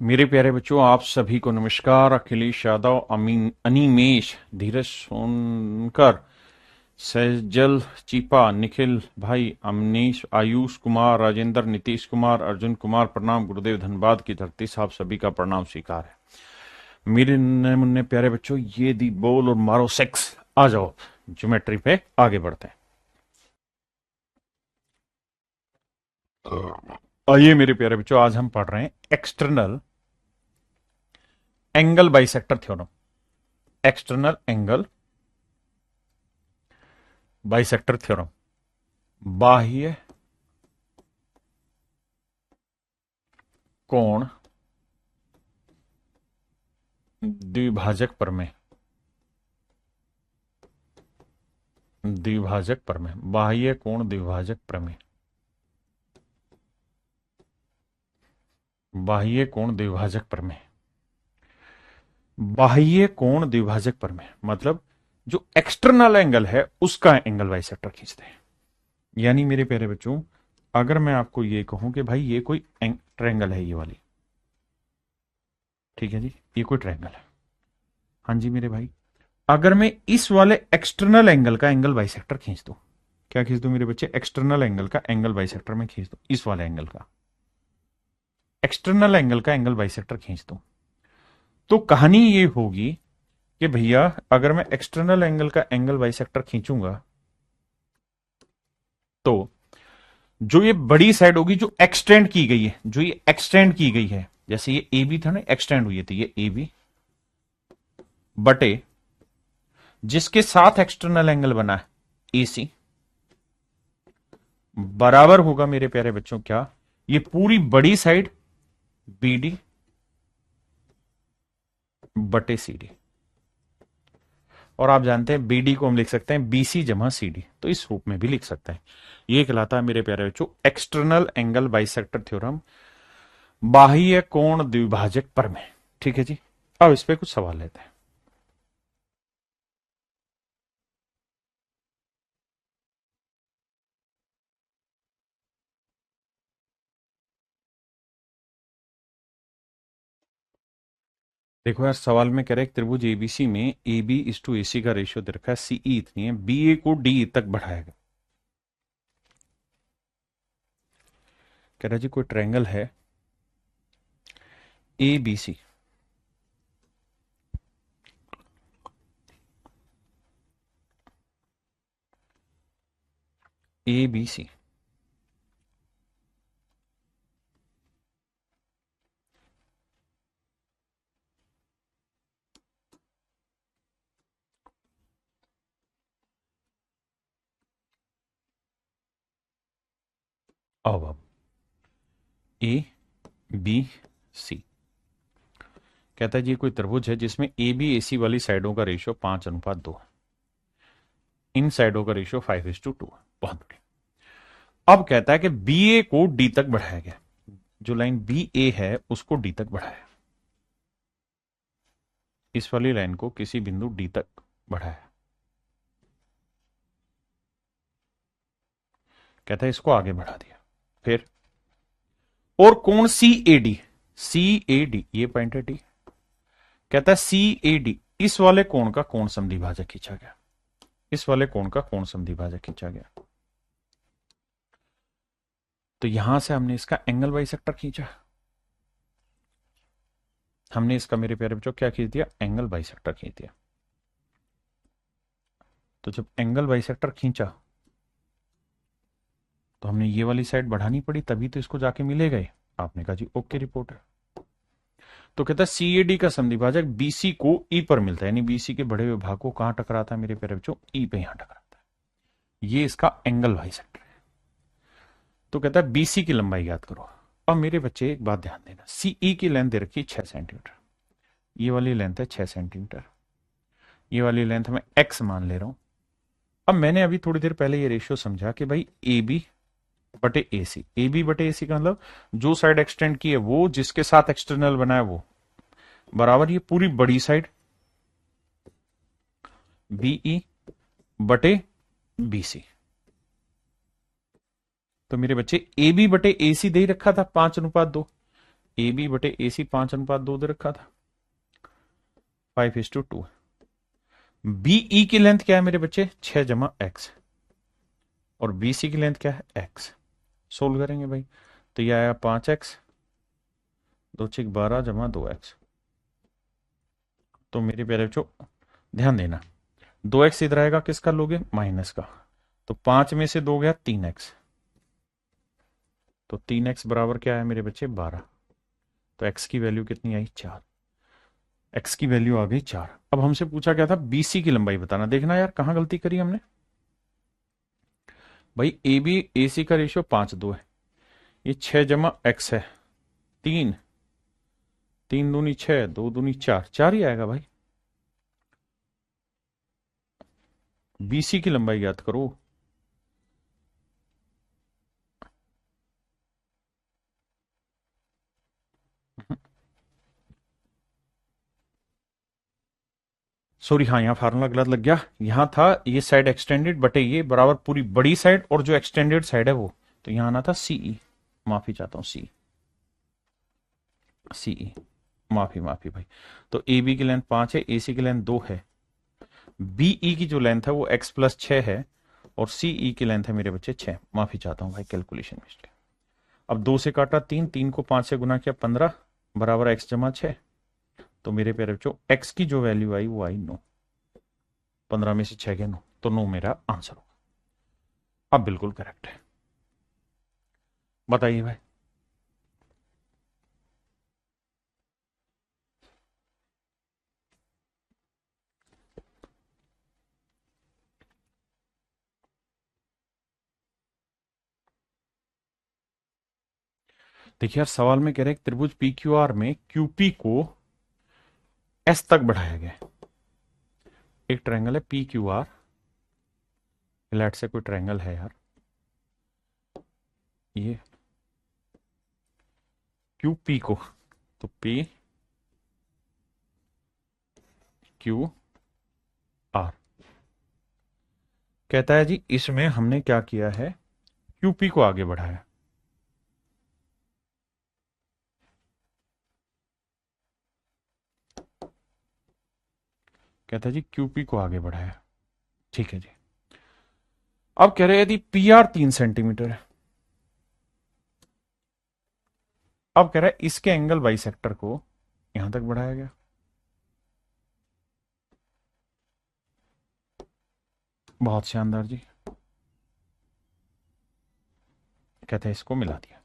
मेरे प्यारे बच्चों, आप सभी को नमस्कार। अखिलेश यादव, अमीन, अनिमेश, धीरज सोनकर, सैजल, चीपा, निखिल भाई, अमनीश, आयुष कुमार, राजेंद्र, नीतीश कुमार, अर्जुन कुमार, प्रणाम। गुरुदेव धनबाद की धरती साहब सभी का प्रणाम स्वीकार है। मेरे नन्हे मुन्ने प्यारे बच्चों, ये दी बोल और मारो सेक्स। आ जाओ, ज्योमेट्री पे आगे बढ़ते हैं। आइए मेरे प्यारे बच्चों, आज हम पढ़ रहे हैं external angle bisector theorem. External angle bisector theorem, बाह्य कोण द्विभाजक प्रमेय। द्विभाजक प्रमेय, बाह्य कोण द्विभाजक प्रमेय। बाह्य कोण द्विभाजक प्रमेय। बाह्य कोण द्विभाजक प्रमेय मतलब जो एक्सटर्नल एंगल है उसका एंगल बाइसेक्टर खींचते हैं। यानी मेरे प्यारे बच्चों, अगर मैं आपको ये कहूं कि भाई ये कोई ट्रायंगल है, ये वाली, ठीक है जी, ये कोई ट्रायंगल है। हाँ जी मेरे भाई, अगर मैं इस वाले एक्सटर्नल एंगल का एंगल बाइसेक्टर खींच दूं, क्या खींच दूं मेरे बच्चे? एक्सटर्नल एंगल का एंगल बाइसेक्टर में खींच दूं, इस वाले एंगल का एक्सटर्नल एंगल का एंगल बाइसेक्टर खींच दूं, तो कहानी ये होगी कि भैया अगर मैं एक्सटर्नल एंगल का एंगल बाइसेक्टर खींचूंगा तो जो ये बड़ी साइड होगी जो एक्सटेंड की गई है, जो ये एक्सटेंड की गई है, जैसे ये ए बी था ना, एक्सटेंड हुई थी, ये ए बी बटे जिसके साथ एक्सटर्नल एंगल बना है ए सी, बराबर होगा मेरे प्यारे बच्चों क्या? ये पूरी बड़ी साइड बी डी बटे सी डी। और आप जानते हैं बीडी को हम लिख सकते हैं बीसी जमा सी डी, तो इस रूप में भी लिख सकते हैं। ये कहलाता है मेरे प्यारे बच्चों एक्सटर्नल एंगल बाइसेक्टर थ्योरम, बाह्य कोण द्विभाजक प्रमेय। ठीक है जी, अब इस पे कुछ सवाल लेते हैं। देखो यार, सवाल में कह रहे हैं त्रिभुज एबीसी में ए बी इज टू ए सी का रेशियो दे रखा है, सीई इतनी है, बी ए को डी तक बढ़ाएगा। कह रहा जी कोई ट्रायंगल है ए बी सी, ए बी सी अब ए बी सी कहता है जी कोई त्रिभुज है जिसमें ए बी ए सी वाली साइडों का रेशियो 5:2 है, इन साइडों का रेशियो 5:2 है। बहुत बढ़िया। अब कहता है कि बी ए को डी तक बढ़ाया गया, जो लाइन बी ए है उसको डी तक बढ़ाया, इस वाली लाइन को किसी बिंदु डी तक बढ़ाया। कहता है इसको आगे बढ़ा दिया, फिर और कोण C A D, C A D ये पॉइंट है डी, कहता है सी ए डी इस वाले कोण का कोण समद्विभाजक खींचा गया, इस वाले कोण का कोण समद्विभाजक खींचा गया। तो यहां से हमने इसका एंगल बाइसेक्टर खींचा, हमने इसका मेरे प्यारे बच्चों क्या खींच दिया? एंगल बाइसेक्टर खींच दिया। तो जब एंगल बाइसेक्टर खींचा तो हमने ये वाली साइड बढ़ानी पड़ी, तभी तो इसको जाके मिलेगा ही। आपने कहा जी ओके रिपोर्ट है। तो कहता है सीएडी का समद्विभाजक बीसी को ई पर मिलता है, यानी बीसी के बड़े हुए भाग को कहां टकराता है मेरे प्यारे बच्चों? ई पे यहां टकराता है। ये इसका एंगल बाइसेक्टर है। तो कहता है बीसी की लंबाई याद करो। अब मेरे बच्चे एक बात ध्यान देना, सीई की लेंथ दे रखी है 6 सेंटीमीटर, ये वाली लेंथ है 6 सेंटीमीटर, ये वाली लेंथ मैं एक्स मान ले रहा हूं। अब मैंने अभी थोड़ी देर पहले ये रेशियो समझा कि भाई ए बी बटे ए सी, ए बी बटे ए सी का मतलब जो साइड एक्सटेंड की है वो जिसके साथ एक्सटर्नल बना है वो, बराबर ये पूरी बड़ी साइड बीई बटे बीसी। तो मेरे बच्चे ए बी बटे ए सी दे ही रखा था 5:2, ए बी बटे ए सी 5:2 दे रखा था, 5:2। बीई की लेंथ क्या है मेरे बच्चे, 6 - x, और बीसी की लेंथ क्या है, x। सोल्व करेंगे भाई, तो यह आया 5x, 2×6 = 12 जमा 2x। तो मेरे प्यारे बच्चों ध्यान देना, 2x इधर आएगा, किसका लोगे, माइनस का, तो 5 में से 2 गया 3x, तो 3x बराबर क्या है मेरे बच्चे, 12। तो x की वैल्यू कितनी आई, 4। x की वैल्यू आ गई 4। अब हमसे पूछा क्या था, बीसी की लंबाई बताना। देखना यार कहां गलती करी हमने भाई, ए बी ए सी का रेशियो 5:2 है, ये 6 - x है, 3, 3×2 = 6, 2×2 = 4, 4 ही आएगा भाई। बीसी की लंबाई याद करो, सॉरी हाँ यहाँ फार्मूला गलत लग गया, यहां था ये साइड एक्सटेंडेड बटे ये बराबर पूरी बड़ी साइड और जो एक्सटेंडेड साइड है वो, तो यहां आना था सीई, माफी चाहता हूं, सी सीई, माफी माफी भाई। तो ए बी की लेंथ 5 है, ए सी की लेंथ 2 है, बीई की जो लेंथ है वो x+6 है, और सीई की लेंथ है मेरे बच्चे 6, माफी चाहता हूं भाई, कैलकुलेशन मिस्टेक। अब 2 से काटा 3, 3 को 5 से गुना किया 15 बराबर x/6। तो मेरे प्यारे बच्चों x की जो वैल्यू आई वो आई 9, 15 में से 6 गए 9, तो 9 मेरा आंसर होगा। अब बिल्कुल करेक्ट है, बताइए भाई। देखिए यार सवाल में कह रहे हैं त्रिभुज पी क्यू आर में क्यूपी को एस तक बढ़ाया गया। एक ट्रायंगल है पी क्यू आर, लेट से कोई ट्रायंगल है यार, ये क्यू पी को, तो पी क्यू आर कहता है जी इसमें हमने क्या किया है, क्यूपी को आगे बढ़ाया। कहता है जी क्यूपी को आगे बढ़ाया, ठीक है जी। अब कह रहे हैं यदि पी आर 3 सेंटीमीटर है, अब कह रहा है इसके एंगल बाइसेक्टर को यहां तक बढ़ाया गया, बहुत शानदार जी। कहते हैं इसको मिला दिया,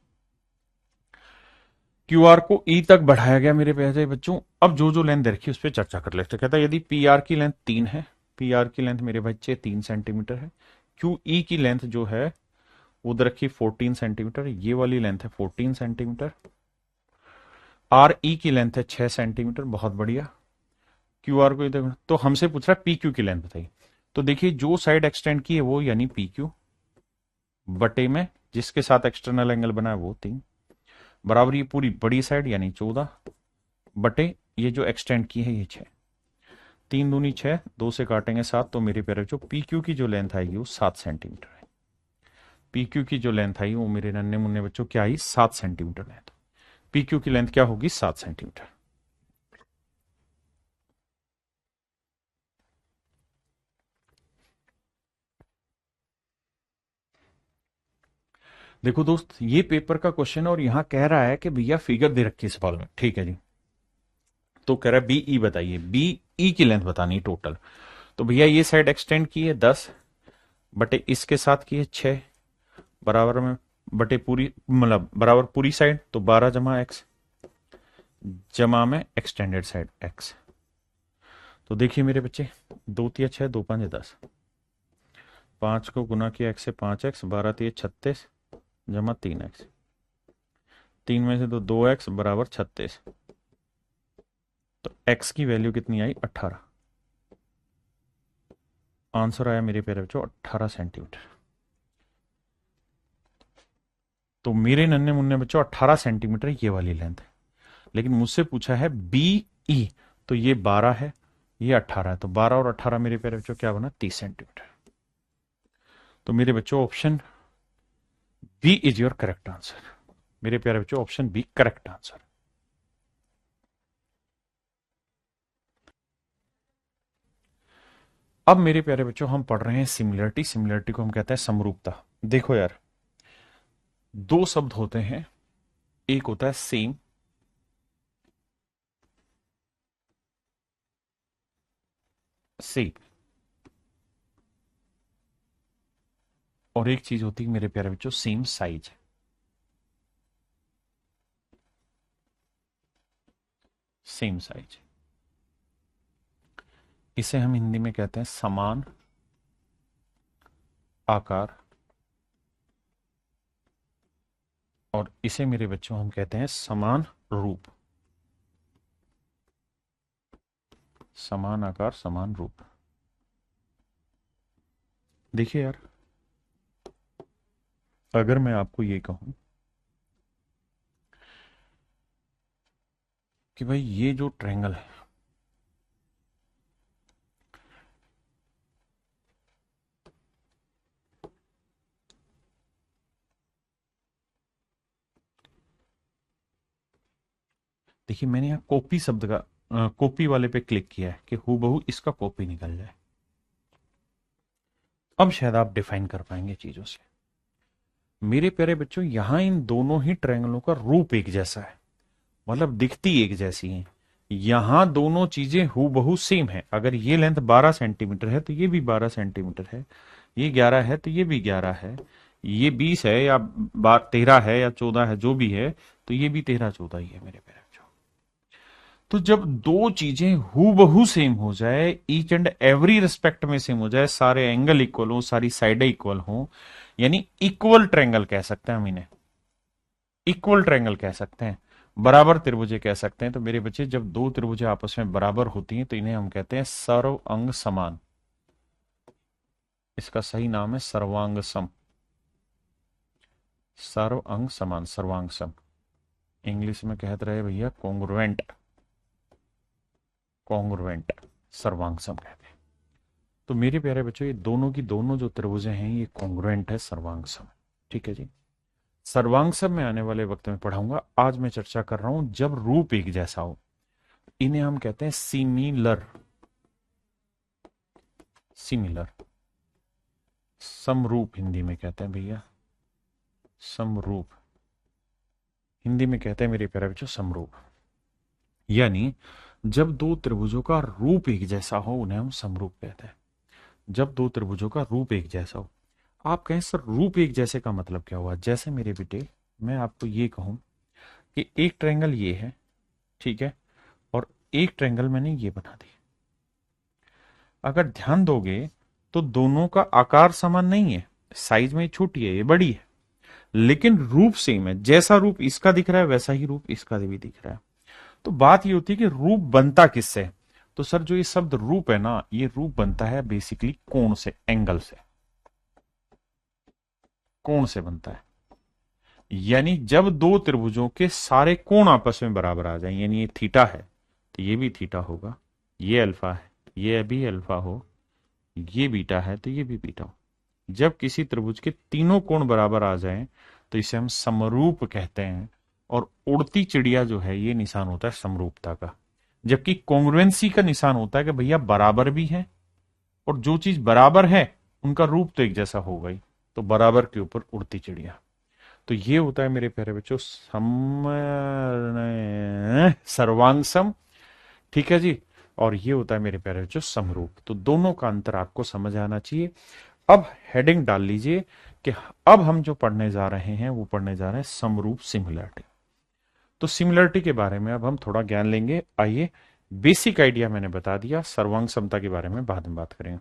क्यू आर को ई तक बढ़ाया गया मेरे प्यारे बच्चों। अब जो जो लेंथ रखी उस पर चर्चा कर लेते। कहता है यदि पी आर की लेंथ 3 है, पी आर की लेंथ मेरे बच्चे 3 सेंटीमीटर है, क्यू ई की लेंथ जो है उधर रखी 14 सेंटीमीटर, ये वाली लेंथ है 14 सेंटीमीटर, आर ई की लेंथ है 6 सेंटीमीटर, बहुत बढ़िया। क्यू आर को इधर, तो हमसे पूछ रहा है पी क्यू की लेंथ बताइए। तो देखिए जो साइड एक्सटेंड की है वो यानी पी क्यू बटे में जिसके साथ एक्सटर्नल एंगल बना है वो 3 बराबर ये पूरी बड़ी साइड यानी 14 बटे ये जो एक्सटेंड की है ये 6, 3×2 = 6, 2 से काटेंगे 7, तो मेरे प्यारे बच्चों पी क्यू की जो लेंथ आएगी वो 7 सेंटीमीटर है। पी क्यू की जो लेंथ आई वो मेरे नन्हे मुन्ने बच्चों क्या आई, 7 सेंटीमीटर लेंथ। पी क्यू की लेंथ क्या होगी, 7 सेंटीमीटर। देखो दोस्त ये पेपर का क्वेश्चन है और यहां कह रहा है कि भैया फिगर दे रखी है सवाल में, ठीक है जी। तो कह रहा है बीई बताइए, बीई की लेंथ बतानी टोटल। तो भैया ये साइड एक्सटेंड की है 10 बटे इसके साथ की है 6 बराबर में बटे पूरी मतलब बराबर पूरी साइड, तो 12 - x जमा में एक्सटेंडेड साइड x। तो देखिए मेरे बच्चे 2×3 = 6, 2×5 = 10, 5 को गुना किया x से 5x, 12×3 = 36 जमा 3x, 3 में से तो 2x बराबर 36, तो x की वैल्यू कितनी आई, 18। आंसर आया मेरे प्यारे बच्चों 18 सेंटीमीटर। तो मेरे नन्हे मुन्ने बच्चों 18 सेंटीमीटर ये वाली लेंथ है, लेकिन मुझसे पूछा है बी ई, तो ये 12 है ये 18 है, तो 12 और 18 मेरे प्यारे बच्चों क्या बना, 30 सेंटीमीटर। तो मेरे बच्चों option b is your correct answer, मेरे प्यारे बच्चों ऑप्शन बी करेक्ट आंसर। अब मेरे प्यारे बच्चों हम पढ़ रहे हैं सिमिलरिटी। सिमिलरिटी को हम कहते हैं समरूपता। देखो यार, दो शब्द होते हैं, एक होता है सेम, सेम, और एक चीज होती है मेरे प्यारे बच्चों सेम साइज। सेम साइज, इसे हम हिंदी में कहते हैं समान आकार, और इसे मेरे बच्चों हम कहते हैं समान रूप। समान आकार समान रूप। देखिए यार, अगर मैं आपको ये कहूं कि भाई ये जो ट्रायंगल है, देखिए मैंने यहां कॉपी शब्द का कॉपी वाले पे क्लिक किया है कि हूबहू इसका कॉपी निकल जाए। अब शायद आप डिफाइन कर पाएंगे चीजों से। मेरे प्यारे बच्चों, यहां इन दोनों ही ट्रायंगलों का रूप एक जैसा है, मतलब दिखती एक जैसी हैं। यहां दोनों चीजें हूबहू सेम है। अगर ये लेंथ 12 सेंटीमीटर है तो ये भी 12 सेंटीमीटर है, ये 11 है तो ये भी 11 है, ये 20 है या 13 है या 14 है, जो भी है, तो ये भी 13-14 ही है मेरे प्यारे बच्चों। तो जब दो चीजें हूबहू सेम हो जाए, ईच एंड एवरी रिस्पेक्ट में सेम हो जाए, सारे एंगल इक्वल हो, सारी साइडें इक्वल हो, यानी इक्वल ट्रायंगल कह सकते हैं हम इन्हें, इक्वल ट्रायंगल कह सकते हैं, बराबर त्रिभुजें कह सकते हैं। तो मेरे बच्चे, जब दो त्रिभुजें आपस में बराबर होती हैं तो इन्हें हम कहते हैं सर्व अंग समान। इसका सही नाम है सर्वांग सम। सर्व अंग समान, सर्वांग सम। इंग्लिश में कहते रहे भैया कॉन्ग्रुएंट, कॉन्ग्रुएंट सर्वांग सम कहते हैं। तो मेरे प्यारे बच्चों, ये दोनों की दोनों जो त्रिभुजें हैं ये कॉन्ग्रुएंट है, सर्वांग सम। ठीक है जी। सर्वांग सम में आने वाले वक्त में पढ़ाऊंगा। आज मैं चर्चा कर रहा हूं जब रूप एक जैसा हो, इन्हें हम कहते हैं सिमिलर। सिमिलर, समरूप हिंदी में कहते हैं भैया, समरूप हिंदी में कहते हैं मेरे प्यारे बच्चों समरूप। यानी जब दो त्रिभुजों का रूप एक जैसा हो उन्हें हम समरूप कहते हैं। जब दो त्रिभुजों का रूप एक जैसा हो। आप कहें सर रूप एक जैसे का मतलब क्या हुआ? जैसे मेरे बेटे, मैं आपको ये कहूं कि एक ट्रायंगल ये है, ठीक है, और एक ट्रायंगल मैंने ये बना दी। अगर ध्यान दोगे तो दोनों का आकार समान नहीं है, साइज में छोटी है, ये बड़ी है, लेकिन रूप सेम है। जैसा रूप इसका दिख रहा है वैसा ही रूप इसका भी दिख रहा है। तो बात ये होती है कि रूप बनता किससे? तो सर जो ये शब्द रूप है ना, ये रूप बनता है बेसिकली कोण से, एंगल से, कोण से बनता है। यानी जब दो त्रिभुजों के सारे कोण आपस में बराबर आ जाए, यानी ये थीटा है तो ये भी थीटा होगा, ये अल्फा है ये भी अल्फा हो, ये बीटा है तो ये भी बीटा हो। जब किसी त्रिभुज के तीनों कोण बराबर आ जाएं तो इसे हम समरूप कहते हैं। और उड़ती चिड़िया जो है ये निशान होता है समरूपता का। जबकि कॉन्ग्रुएंसी का निशान होता है कि भैया बराबर भी है, और जो चीज बराबर है उनका रूप तो एक जैसा होगा ही। तो बराबर के ऊपर उड़ती चिड़िया। तो ये होता है मेरे प्यारे बच्चों सर्वांग सम। ठीक है जी। और ये होता है मेरे प्यारे बच्चों समरूप। तो दोनों का अंतर आपको समझ आना चाहिए। अब हेडिंग डाल लीजिए कि अब हम जो पढ़ने जा रहे हैं वो पढ़ने जा रहे हैं समरूप, सिमिलरिटी। तो सिमिलरिटी के बारे में अब हम थोड़ा ज्ञान लेंगे। आइए, बेसिक आइडिया मैंने बता दिया, सर्वांग समता के बारे में बाद में बात करेंगे।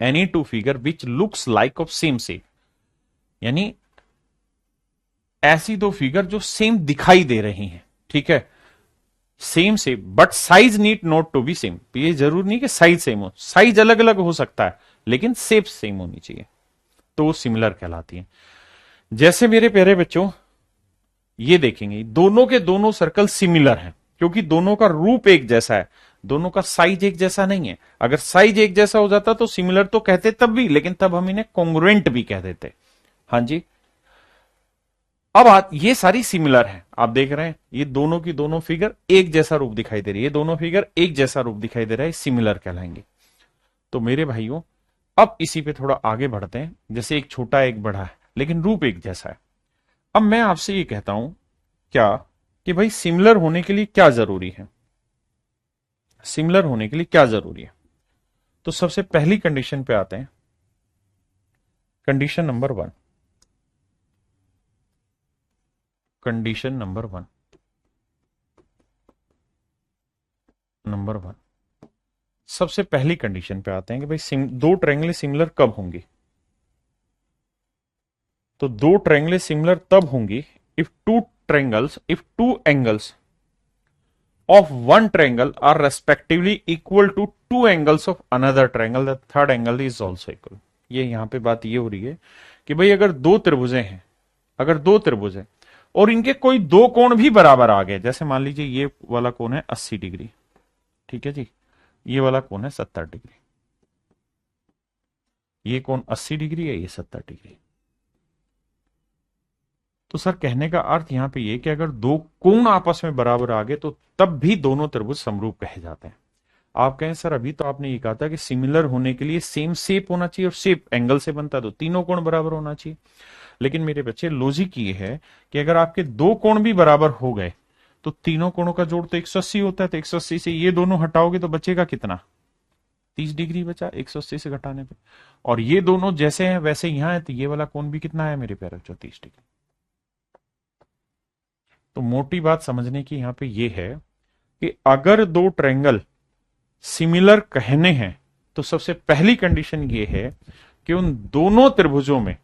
Any two figure which looks like of same shape, यानी ऐसी दो फिगर जो सेम दिखाई दे रही हैं, ठीक है, same shape but size need not to be same. ये जरूर नहीं कि साइज सेम हो, साइज अलग अलग हो सकता है लेकिन शेप सेम होनी चाहिए, तो सिमिलर कहलाती है। जैसे मेरे प्यारे बच्चों ये देखेंगे, दोनों के दोनों सर्कल सिमिलर हैं क्योंकि दोनों का रूप एक जैसा है, दोनों का साइज एक जैसा नहीं है। अगर साइज एक जैसा हो जाता तो सिमिलर तो कहते तब भी, लेकिन तब हम इन्हें कॉन्ग्रुएंट भी कह देते। हाँ जी। अब ये सारी सिमिलर है, आप देख रहे हैं ये दोनों की दोनों फिगर एक जैसा रूप दिखाई दे रही है, ये दोनों फिगर एक जैसा रूप दिखाई दे रहा है, सिमिलर कहलाएंगे। तो मेरे भाइयों अब इसी पे थोड़ा आगे बढ़ते हैं। जैसे एक छोटा एक बड़ा है लेकिन रूप एक जैसा है। अब मैं आपसे ये कहता हूं क्या कि भाई सिमिलर होने के लिए क्या जरूरी है, सिमिलर होने के लिए क्या जरूरी है। तो सबसे पहली कंडीशन पे आते हैं, condition number 1। Condition number 1, number 1, सबसे पहली कंडीशन पे आते हैं कि भाई दो ट्रायंगल सिमिलर कब होंगी। तो दो ट्रायंगल सिमिलर तब होंगी if two angles of one triangle are respectively equal to two angles of another triangle, the third angle is also equal। ये यहां पे बात ये हो रही है कि भाई अगर दो त्रिभुजें हैं, अगर दो त्रिभुज है और इनके कोई दो कोण भी बराबर आ गए, जैसे मान लीजिए ये वाला कोण है 80 डिग्री, ठीक है जी, ये वाला कोण है 70 डिग्री, ये कोण 80 डिग्री है, ये 70 डिग्री। तो सर कहने का अर्थ यहां पे ये कि अगर दो कोण आपस में बराबर आ गए तो तब भी दोनों त्रिभुज समरूप कहे जाते हैं। आप कहें सर अभी तो आपने ये कहा था कि सिमिलर होने के लिए सेम शेप होना चाहिए और शेप एंगल से बनता है तो तीनों कोण बराबर होना चाहिए। लेकिन मेरे बच्चे लॉजिक ये है कि अगर आपके दो कोण भी बराबर हो गए तो तीनों कोणों का जोड़ तो 180 होता है, तो 180 से ये दोनों हटाओगे तो बचेगा कितना, 30 डिग्री बचा 180 से घटाने पे। और ये दोनों जैसे हैं वैसे यहां है, तो ये वाला कोण भी कितना है मेरे प्यारे बच्चों, 30 डिग्री। तो मोटी बात समझने की यहां पे ये है कि अगर दो ट्रायंगल सिमिलर कहने हैं तो सबसे पहली कंडीशन ये है कि उन दोनों त्रिभुजों में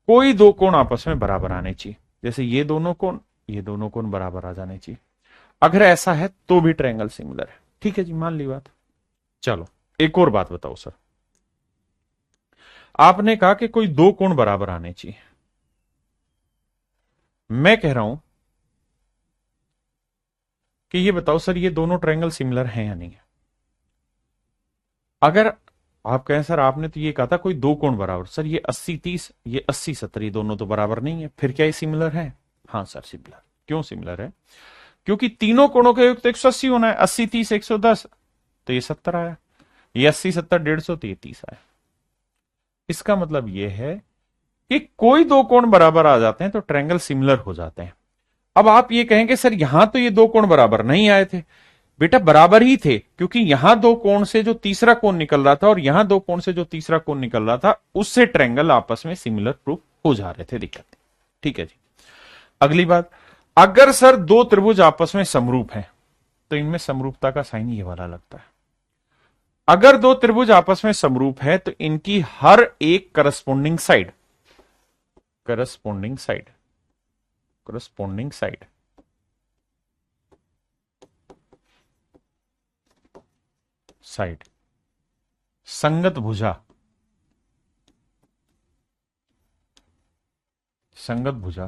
कोई दो कोण आपस में बराबर आने चाहिए। जैसे ये दोनों कोण, ये दोनों कोण बराबर आ जाने चाहिए। अगर ऐसा है तो भी ट्रायंगल सिमिलर है। ठीक है जी, मान ली बात। चलो एक और बात बताओ सर, आपने कहा कि कोई दो कोण बराबर आने चाहिए। मैं कह रहा हूं कि ये बताओ सर ये दोनों ट्रायंगल सिमिलर हैं या नहीं है। अगर आप कहें सर आपने तो ये कहा था कोई दो कोण बराबर, सर ये 80-30, ये 80-70, ये दोनों तो बराबर नहीं है, फिर क्या ये सिमिलर है। हाँ सर सिमिलर। क्यों सिमिलर है, क्योंकि तीनों कोणों का योग तो 180 होना है, 80-30 110, तो ये 70 आया, ये 80-70 150, तो ये 30 आया। इसका मतलब ये है कि कोई दो कोण बराबर आ जाते हैं तो ट्रायंगल सिमिलर हो जाते हैं। अब आप ये कहेंगे सर यहां तो ये दो कोण बराबर नहीं आए थे। बेटा बराबर ही थे, क्योंकि यहां दो कोण से जो तीसरा कोण निकल रहा था और यहां दो कोण से जो तीसरा कोण निकल रहा था उससे ट्रायंगल आपस में सिमिलर प्रूफ हो जा रहे थे, दिक्कत। ठीक है जी। अगली बात, अगर सर दो त्रिभुज आपस में समरूप हैं तो इनमें समरूपता का साइन ये वाला लगता है। अगर दो त्रिभुज आपस में समरूप है तो इनकी हर एक corresponding side, corresponding side, corresponding side side संगत भुजा, संगत भुजा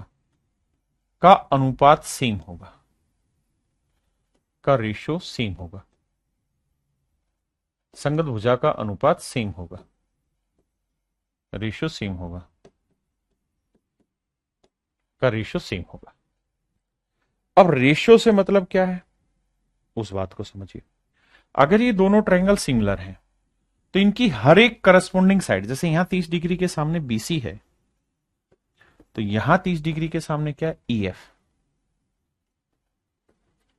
का अनुपात सेम होगा, का रेशियो सेम होगा। संगत भुजा का अनुपात सेम होगा, रेशियो सेम होगा, का रेशियो सेम होगा। अब रेशियो से मतलब क्या है उस बात को समझिए। अगर ये दोनों ट्रायंगल सिमिलर हैं तो इनकी हर एक करस्पोंडिंग साइड, जैसे यहां 30 डिग्री के सामने बीसी है तो यहां 30 डिग्री के सामने क्या है, ईएफ।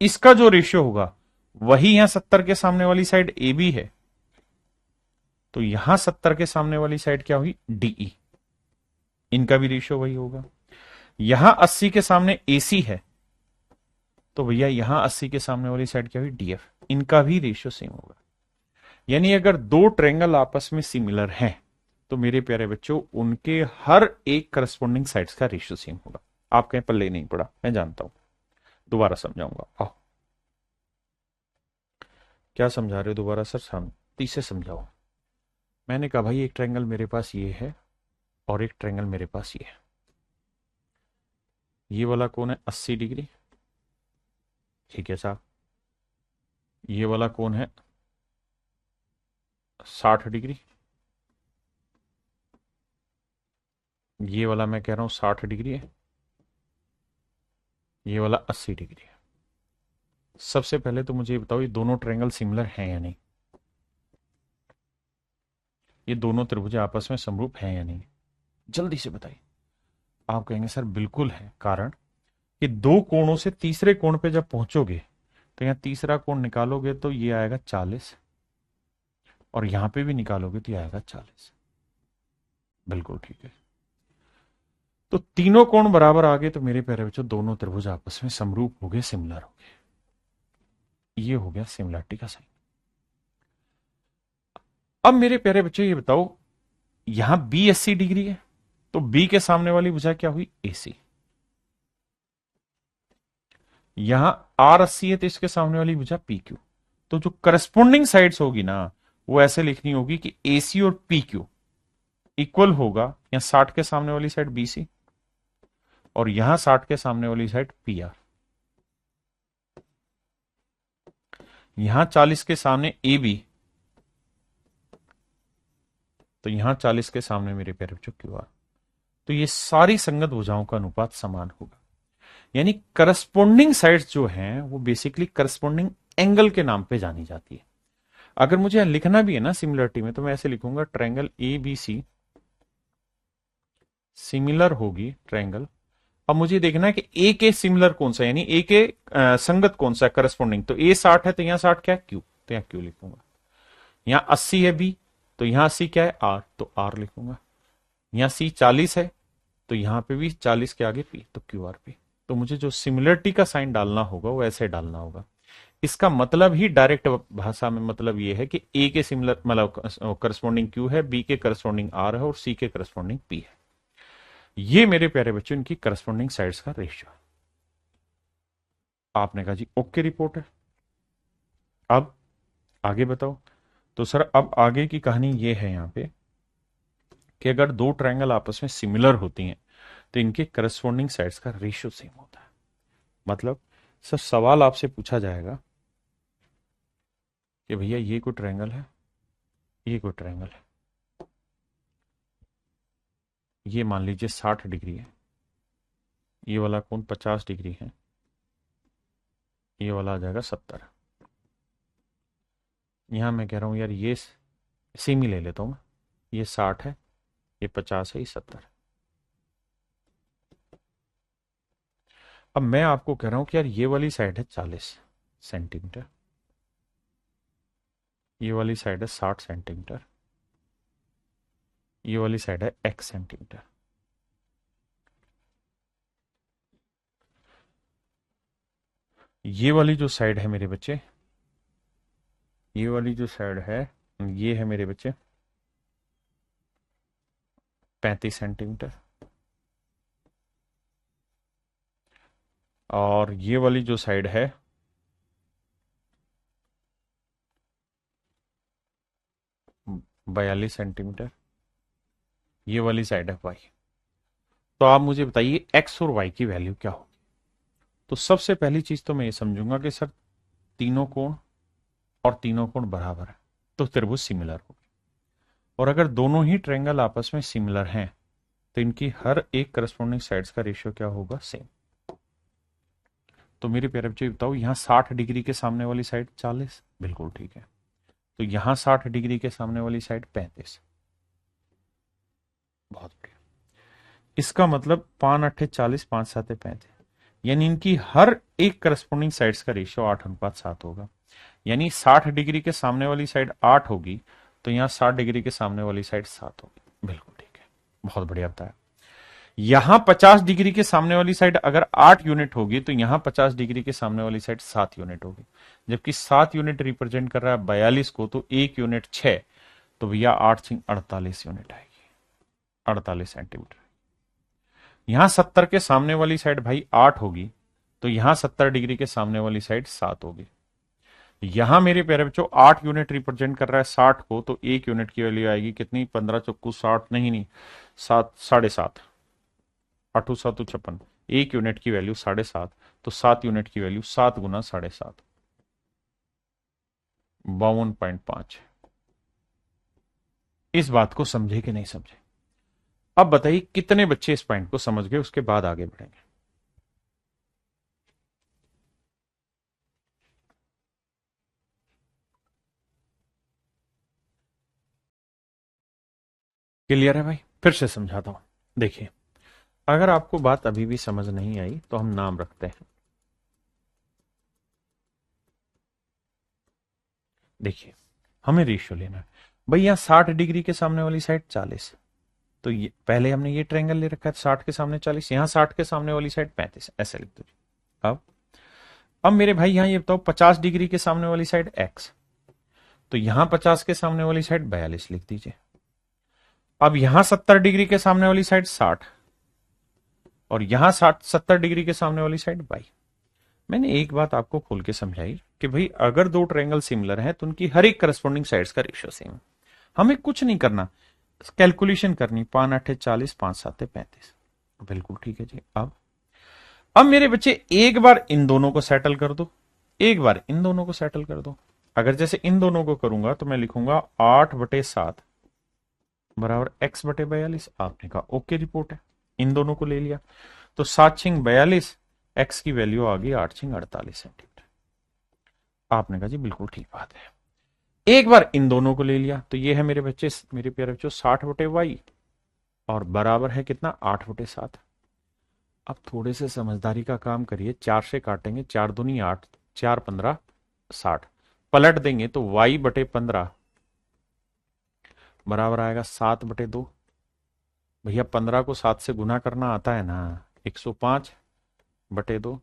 इसका जो रेशियो होगा वही यहां 70 के सामने वाली साइड ए बी है तो यहां 70 के सामने वाली साइड क्या हुई, डीई। इनका भी रेशियो वही होगा। यहां 80 के सामने एसी है तो भैया यहां 80 के सामने वाली साइड क्या हुई, डीएफ। इनका भी रेशियो सेम होगा। यानी अगर दो ट्रायंगल आपस में सिमिलर हैं तो मेरे प्यारे बच्चों उनके हर एक करस्पोंडिंग साइड्स का रेशियो सेम होगा। आप कहीं पल्ले नहीं पड़ा, मैं जानता हूं, दोबारा समझाऊंगा। आओ, क्या समझा रहे हो दोबारा सर, शांति से समझाओ। मैंने कहा भाई एक ट्रायंगल मेरे पास ये है और एक ट्रायंगल मेरे पास ये है। ये वाला कोण है 80 डिग्री, ठीक है साहब। ये वाला कोण है 60 डिग्री, ये वाला मैं कह रहा हूं 60 डिग्री है, ये वाला 80 डिग्री है। सबसे पहले तो मुझे बताओ ये दोनों ट्रायंगल सिमिलर हैं या नहीं। ये दोनों त्रिभुज आपस में समरूप हैं या नहीं? जल्दी से बताइए। आप कहेंगे सर बिल्कुल है, कारण कि दो कोणों से तीसरे कोण पे जब पहुंचोगे तो यहां तीसरा कोण निकालोगे तो ये आएगा 40, और यहां पे भी निकालोगे तो ये आएगा 40। बिल्कुल ठीक है। तो तीनों कोण बराबर आ गए तो मेरे प्यारे बच्चों दोनों त्रिभुज आपस में समरूप हो गए, सिमिलर हो गए। ये हो गया सिमिलरिटी का साइन। अब मेरे प्यारे बच्चों ये बताओ, यहां बी 80 डिग्री है तो बी के सामने वाली भुजा क्या हुई? AC। यहां आर 80 है तो इसके सामने वाली भुजा PQ। तो जो करस्पॉन्डिंग साइड्स होगी ना, वो ऐसे लिखनी होगी कि AC और PQ इक्वल होगा, या 60 के सामने वाली साइड BC और यहां 60 के सामने वाली साइड PR। यहां 40 के सामने AB, तो यहां 40 के सामने मेरे प्यारे बच्चों QR। तो ये सारी संगत भुजाओं का अनुपात समान होगा। यानी करस्पॉन्डिंग साइड्स जो हैं वो बेसिकली करस्पॉन्डिंग एंगल के नाम पे जानी जाती है। अगर मुझे यहां लिखना भी है ना सिमिलरिटी में, तो मैं ऐसे लिखूंगा ट्रायंगल ABC सिमिलर होगी ट्रायंगल। अब मुझे देखना है कि ए के सिमिलर कौन सा, यानी ए के संगत कौन सा करस्पॉन्डिंग। तो ए 60 है तो यहां 60 क्या है? Q, तो यहां Q लिखूंगा। यहां 80 है B, तो यहां 80 क्या है? R, तो R लिखूंगा। यहां C 40 है तो यहां पे भी 40 के आगे P, तो QRP। तो मुझे जो सिमिलरिटी का साइन डालना होगा वो ऐसे डालना होगा। इसका मतलब ही डायरेक्ट भाषा में मतलब ये है कि ए के सिमिलर मतलब करस्पॉन्डिंग Q है, बी के करस्पॉन्डिंग R है और सी के करस्पॉन्डिंग P है। ये मेरे प्यारे बच्चों इनकी करस्पॉन्डिंग साइड्स का रेशियो है। आपने कहा जी ओके रिपोर्ट है। अब आगे बताओ। तो सर अब आगे की कहानी ये है यहां पे कि अगर दो ट्रायंगल आपस में सिमिलर होती हैं तो इनके करस्पॉन्डिंग साइड्स का रेशियो सेम होता है। मतलब सर सवाल आपसे पूछा जाएगा कि भैया ये कोई ट्रायंगल है, ये कोई ट्रायंगल है, ये मान लीजिए 60 डिग्री है, ये वाला कोण 50 डिग्री है, ये वाला आ जाएगा 70। यहां मैं कह रहा हूं यार ये सेम ही ले लेता हूं मैं, ये 60 है, ये 50 है, ये 70 है। अब मैं आपको कह रहा हूं कि यार ये वाली साइड है 40 सेंटीमीटर, ये वाली साइड है 60 सेंटीमीटर, ये वाली साइड है X सेंटीमीटर। ये वाली जो साइड है मेरे बच्चे, ये वाली जो साइड है, ये है मेरे बच्चे 35 सेंटीमीटर, और ये वाली जो साइड है 42 सेंटीमीटर, ये वाली साइड है Y। तो आप मुझे बताइए X और Y की वैल्यू क्या होगी? तो सबसे पहली चीज तो मैं ये समझूंगा कि सर तीनों कोण और तीनों कोण बराबर है तो त्रिभुज सिमिलर होगी। और अगर दोनों ही ट्रायंगल आपस में सिमिलर हैं तो इनकी हर एक करस्पॉन्डिंग साइड्स का रेशियो क्या होगा? सेम। तो मेरे प्यारे बच्चे बताओ, यहां 60 डिग्री के सामने वाली साइड 40, बिल्कुल ठीक है। तो यहां 60 डिग्री के सामने वाली साइड 35, बहुत बढ़िया। इसका मतलब 5 अट्ठे 40, 5 साते 35, यानी इनकी हर एक करस्पॉन्डिंग साइड्स का रेशियो 8:7 होगा। यानी 60 डिग्री के सामने वाली साइड 8 होगी तो यहां 60 डिग्री के सामने वाली साइड 7 होगी, बिल्कुल ठीक है, बहुत बढ़िया बताया। यहां 50 डिग्री के सामने वाली साइड अगर 8 यूनिट होगी तो यहां 50 डिग्री के सामने वाली साइड 7 यूनिट होगी। जबकि 7 यूनिट रिप्रेजेंट कर रहा है 42 को, तो 1 यूनिट 6, तो भैया 8 सिंह 48 यूनिट आएगी, 48 सेंटीमीटर। यहां 70 के सामने वाली साइड भाई 8 होगी तो यहां 70 डिग्री के सामने वाली साइड 7 होगी। यहां मेरे प्यारे बच्चों 8 यूनिट रिप्रेजेंट कर रहा है 60 को, तो 1 यूनिट की वैल्यू आएगी कितनी? 15 चौकू 60, नहीं 7, 7.5, 8 7 56, 1 यूनिट की वैल्यू 7.5, तो 7 यूनिट की वैल्यू 7 गुना 7.5, 52.5। इस बात को समझे कि नहीं समझे? अब बताइए कितने बच्चे इस पॉइंट को समझ गए, उसके बाद आगे बढ़ेंगे। क्लियर है भाई? फिर से समझाता हूं। देखिए, अगर आपको बात अभी भी समझ नहीं आई तो हम नाम रखते हैं। देखिए, हमें रेशियो लेना है भाई। यहां 60 डिग्री के सामने वाली साइड 40, तो ये पहले हमने ये ट्रायंगल ले रखा है 60 के सामने 40, यहां 60 के सामने वाली साइड 35, ऐसे लिख दो। अब मेरे भाई यहां ये बताओ 50 डिग्री के सामने वाली साइड x, तो यहां 50 के सामने वाली साइड 42 लिख दीजिए। अब यहां 70 डिग्री के सामने वाली साइड 60, और यहां 70 डिग्री के सामने वाली साइड y। मैंने एक बात आपको खोल के समझाई कि भाई अगर दो ट्रायंगल सिमिलर हैं तो उनकी हर एक करस्पॉन्डिंग साइड्स का रेशियो सेम है। हमें कुछ नहीं करना, कैलकुलेशन करनी, 5 8 40, 5 7 35। बिल्कुल ठीक है जी। अब मेरे बच्चे एक बार इन दोनों को सेटल कर दो, एक बार इन दोनों को सेटल कर दो। अगर जैसे इन दोनों को करूंगा तो मैं लिखूंगा 8/7 बराबर x/42। आपने कहा ओके रिपोर्ट है, इन दोनों को ले लिया तो 7×42, x की वैल्यू आ गई 8×48 सेंटीमीटर। आपने कहा जी बिल्कुल ठीक बात है। एक बार इन दोनों को ले लिया तो ये है मेरे बच्चे, मेरे प्यारे बच्चों 60/y, और बराबर है कितना 8/7। अब थोड़े से समझदारी का काम करिए, 4 से काटेंगे, 4 दूनी 8, 4 15 60, पलट देंगे तो y/15 बराबर आएगा 7/2। भैया 15 को 7 से गुना करना आता है ना, 105/2।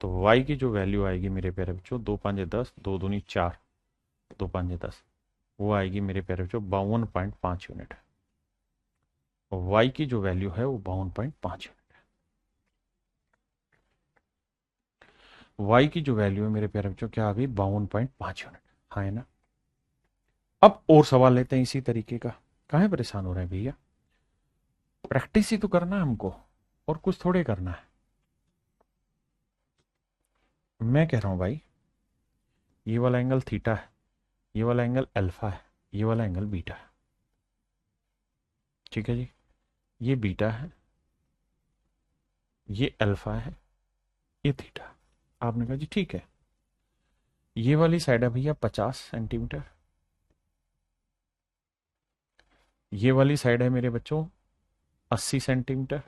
तो y की जो वैल्यू आएगी मेरे प्यारे बच्चों, 2 5 10, 2 दूनी 4, 2 5 10, वो आएगी मेरे प्यारे बच्चों 52.5 यूनिट। और y की जो वैल्यू है वो 52.5 यूनिट है। y की जो वैल्यू है मेरे प्यारे बच्चों क्या आ गई, 52.5 यूनिट। हाँ है ना? अब और सवाल लेते हैं इसी तरीके का। काहे परेशान हो रहे हैं भैया? प्रैक्टिस ही तो करना है हमको, और कुछ थोड़े करना है। मैं कह रहा हूं भाई, ये वाला एंगल थीटा है, ये वाला एंगल अल्फा है, ये वाला एंगल बीटा है। ठीक है जी, ये बीटा है, ये अल्फा है, ये थीटा। आपने कहा जी ठीक है। ये वाली साइड है भैया 50 सेंटीमीटर, ये वाली साइड है मेरे बच्चों 80 सेंटीमीटर,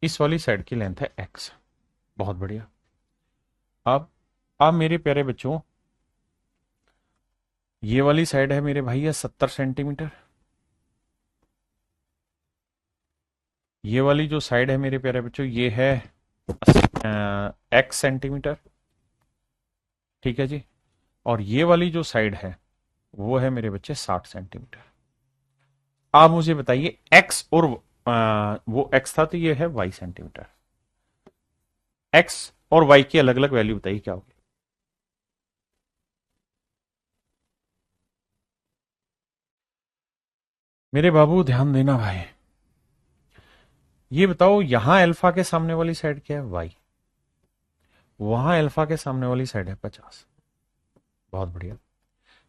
इस वाली साइड की लेंथ है x। बहुत बढ़िया। अब मेरे प्यारे बच्चों, ये वाली साइड है मेरे भाई 70 सेंटीमीटर, ये वाली जो साइड है मेरे प्यारे बच्चों ये है x सेंटीमीटर। ठीक है जी। और ये वाली जो साइड है वो है मेरे बच्चे 60 सेंटीमीटर। आप मुझे बताइए x और वो x था तो ये है y सेंटीमीटर। x और y की अलग अलग वैल्यू बताइए क्या होगी? मेरे बाबू ध्यान देना भाई, ये बताओ यहां अल्फा के सामने वाली साइड क्या है, y। वहां अल्फा के सामने वाली साइड है 50। बहुत बढ़िया।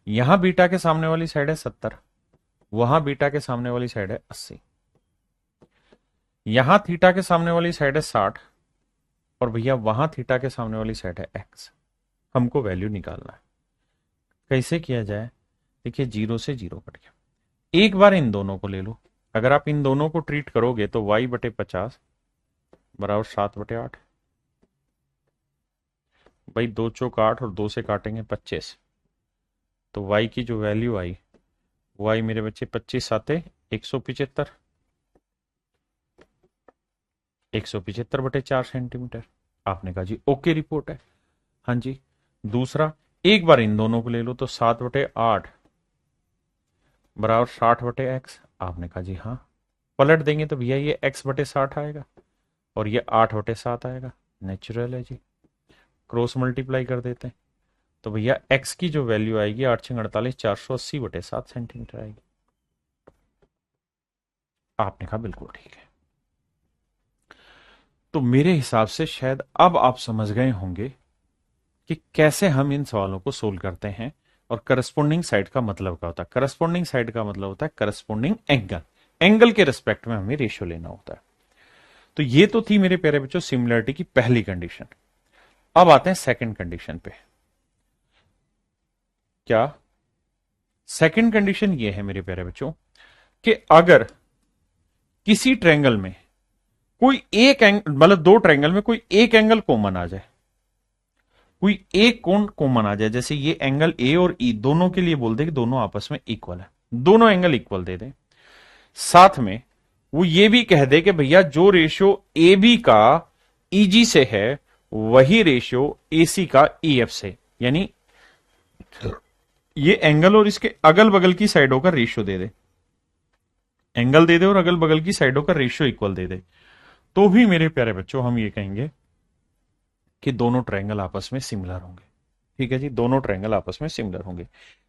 यहां बीटा के सामने वाली साइड है 70, वहां बीटा के सामने वाली साइड है 80। यहां थीटा के सामने वाली साइड है 60, और भैया वहां थीटा के सामने वाली साइड है x। हमको वैल्यू निकालना है। कैसे किया जाए? देखिए, 0 से 0 कट गया। एक बार इन दोनों को ले लो। अगर आप इन दोनों को ट्रीट करोगे तो y/50 बराबर 7/8। भाई 2 चौक 8 और 2 से काटेंगे 25, तो y की जो वैल्यू आई, y मेरे बच्चे 25 साते 175, 175/4 सेंटीमीटर। आपने कहा जी ओके रिपोर्ट है। हाँ जी। दूसरा, एक बार इन दोनों को ले लो तो 7/8 बराबर 60/x। आपने कहा जी हाँ। पलट देंगे तो भैया ये x/60 आएगा और ये 8/7 आएगा। नेचुरल है जी। क्रॉस मल्टीप्लाई कर देते हैं तो भैया x की जो वैल्यू आएगी 8×48 480/7 सेंटीमीटर आएगी। आपने कहा बिल्कुल ठीक है। तो मेरे हिसाब से शायद अब आप समझ गए होंगे कि कैसे हम इन सवालों को सोल्व करते हैं और करस्पॉन्डिंग साइड का मतलब क्या होता है। करस्पॉन्डिंग साइड का मतलब होता है करस्पॉन्डिंग एंगल, एंगल के रिस्पेक्ट में हमें रेशियो लेना होता है। तो ये तो थी मेरे प्यारे बच्चों सिमिलरिटी की पहली कंडीशन। अब आते हैं सेकंड कंडीशन पे। क्या सेकंड कंडीशन ये है मेरे प्यारे बच्चों कि अगर किसी ट्रायंगल में कोई एक एंगल, मतलब दो ट्रायंगल में कोई एक एंगल कॉमन आ जाए, कोई एक कोण कॉमन आ जाए, जैसे ये एंगल ए और ई दोनों के लिए बोल दे कि दोनों आपस में इक्वल है, दोनों एंगल इक्वल दे दे, साथ में वो ये भी कह दे कि भैया जो रेशियो ए बी का ईजी से है वही रेशियो एसी का ईएफ से, यानी ये एंगल और इसके अगल बगल की साइडों का रेशियो दे दे, एंगल दे दे और अगल बगल की साइडों का रेशियो इक्वल दे दे, तो भी मेरे प्यारे बच्चों हम ये कहेंगे कि दोनों ट्रायंगल आपस में सिमिलर होंगे। ठीक है जी, दोनों ट्रायंगल आपस में सिमिलर होंगे।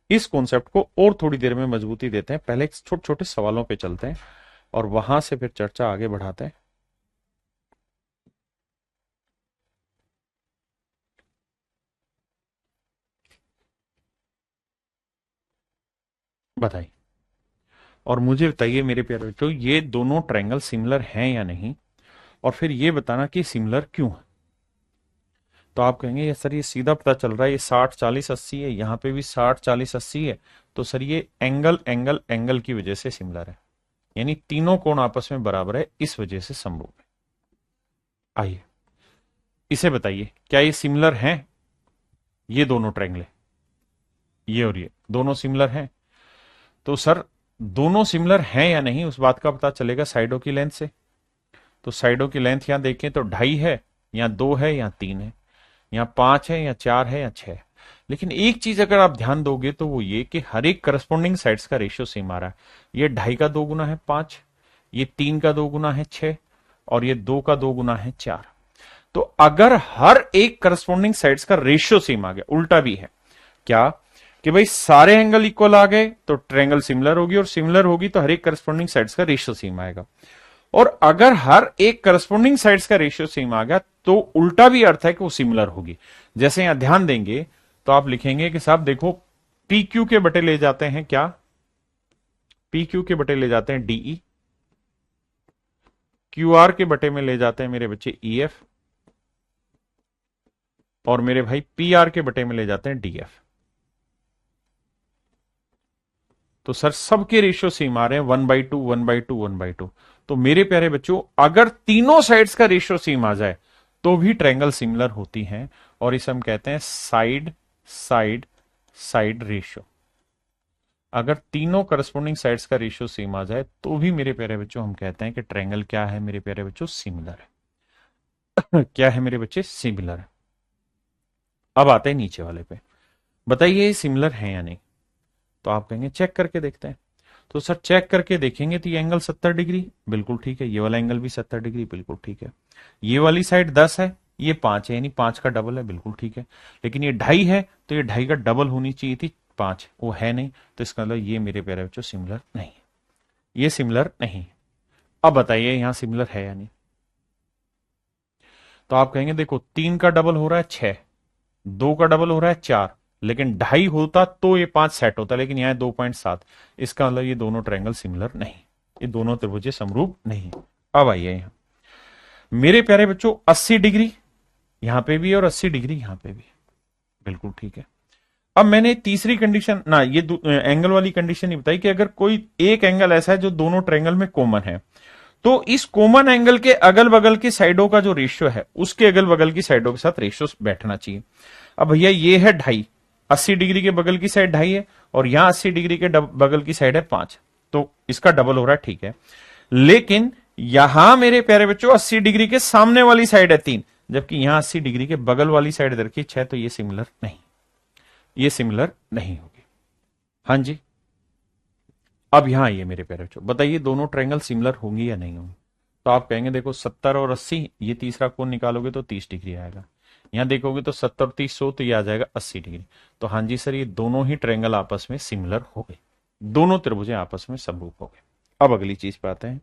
इस कॉन्सेप्ट को और थोड़ी देर में मजबूती देते हैं, पहले छोटे छोटे सवालों पे चलते हैं और वहां से फिर चर्चा आगे बढ़ाते हैं। बताइए और मुझे बताइए मेरे प्यारे बच्चों, ये दोनों ट्रायंगल सिमिलर हैं या नहीं, और फिर ये बताना कि सिमिलर क्यों है। तो आप कहेंगे ये सर ये सीधा पता चल रहा है, ये 60-40-80 है, यहां पे भी 60-40-80 है, तो सर ये एंगल एंगल एंगल की वजह से सिमिलर है, यानी तीनों कोण आपस में बराबर है, इस वजह से समरूप है। आइए इसे बताइए, क्या ये सिमिलर हैं? ये दोनों ट्रायंगल, ये और ये दोनों सिमिलर हैं? तो सर दोनों सिमिलर हैं या नहीं उस बात का पता चलेगा साइडों की लेंथ से। तो साइडों की लेंथ यहां देखें तो 2.5 है, या 2 है, या 3 है, या 5 है, या 4 है, या 6 है। लेकिन एक चीज अगर आप ध्यान दोगे तो वो ये कि हर एक करस्पॉन्डिंग साइड्स का रेशियो सेम आ रहा है। ये 2.5 का 2 गुना है 5, ये 3 का 2 गुना है 6, और ये 2 का 2 गुना है 4। तो अगर हर एक करस्पॉन्डिंग साइड्स का रेशियो सेम आ गया, उल्टा भी है क्या कि भाई सारे एंगल इक्वल आ गए तो ट्रायंगल सिमिलर होगी, और सिमिलर होगी तो हर एक करस्पॉन्डिंग साइड्स का रेशियो सेम आएगा। और अगर हर एक करस्पॉन्डिंग साइड्स का रेशियो सेम आ गया तो उल्टा भी अर्थ है कि वो सिमिलर होगी। जैसे यहां ध्यान देंगे तो आप लिखेंगे कि साहब देखो पी क्यू के बटे ले जाते हैं क्या, पी क्यू के बटे ले जाते हैं डीई, क्यू आर के बटे में ले जाते हैं मेरे बच्चे ई एफ, और मेरे भाई पी आर के बटे में ले जाते हैं डीएफ। तो सर सबके रेशियो सेम आ रहे हैं 1/2 1/2 1/2। तो मेरे प्यारे बच्चों अगर तीनों साइड्स का रेशियो सेम आ जाए तो भी ट्रायंगल सिमिलर होती हैं, और इसे हम कहते हैं साइड साइड साइड रेशियो। अगर तीनों करस्पॉन्डिंग साइड्स का रेशियो सेम आ जाए तो भी मेरे प्यारे बच्चों हम कहते हैं कि ट्रायंगल क्या है मेरे प्यारे बच्चों, सिमिलर है। क्या है मेरे बच्चे, सिमिलर है। अब आते हैं नीचे वाले पे, बताइए ये सिमिलर है या नहीं। तो आप कहेंगे चेक करके देखते हैं। तो सर चेक करके देखेंगे तो ये एंगल 70 डिग्री बिल्कुल ठीक है, ये वाला एंगल भी 70 डिग्री बिल्कुल ठीक है, ये वाली साइड 10 है, ये 5 है, यानी 5 का डबल है, बिल्कुल ठीक है। लेकिन ये 2.5 है तो ये 2.5 का डबल होनी चाहिए थी 5, वो है नहीं, तो इसका मतलब ये मेरे प्यारे बच्चों सिमिलर नहीं, ये सिमिलर नहीं। अब बताइए यहां सिमिलर है या नहीं। तो आप कहेंगे देखो 3 का डबल हो रहा है 6, 2 का डबल हो रहा है 4, लेकिन 2.5 होता तो ये 5 सेट होता, लेकिन यहां 2.7, इसका मतलब ये दोनों ट्रायंगल सिमिलर नहीं, ये दोनों त्रिभुज समरूप नहीं। अब आइए यहां मेरे प्यारे बच्चों 80 डिग्री यहां पे भी और 80 डिग्री यहां पे भी, बिल्कुल ठीक है। अब मैंने तीसरी कंडीशन ना ये एंगल वाली कंडीशन ही बताई कि अगर कोई एक एंगल ऐसा है जो दोनों ट्रायंगल में कॉमन है, तो इस कॉमन एंगल के अगल बगल की साइडों का जो रेशियो है उसके अगल बगल की साइडों के साथ रेशियो बैठना चाहिए। अब भैया ये है 2.5, 80 डिग्री के बगल की साइड 2.5 है, और यहां 80 डिग्री के बगल की साइड है 5, तो इसका डबल हो रहा है, ठीक है। लेकिन यहां मेरे प्यारे बच्चों 80 डिग्री के सामने वाली साइड है 3, जबकि यहां 80 डिग्री के बगल वाली साइड इधर की 6, तो ये सिमिलर नहीं, ये सिमिलर नहीं होगी। हाँ जी, अब यहां आइए मेरे प्यारे बच्चों, बताइए दोनों ट्रायंगल सिमिलर होंगी या नहीं होंगी। तो आप कहेंगे देखो 70 और 80, ये तीसरा कोण निकालोगे तो 30 डिग्री आएगा, यहां देखोगे तो 70 और 30 100, तो ये आ जाएगा 80 डिग्री। तो हाँ जी सर ये दोनों ही ट्रायंगल आपस में सिमिलर हो गए, दोनों त्रिभुजें आपस में समरूप हो गए। अब अगली चीज पे आते हैं,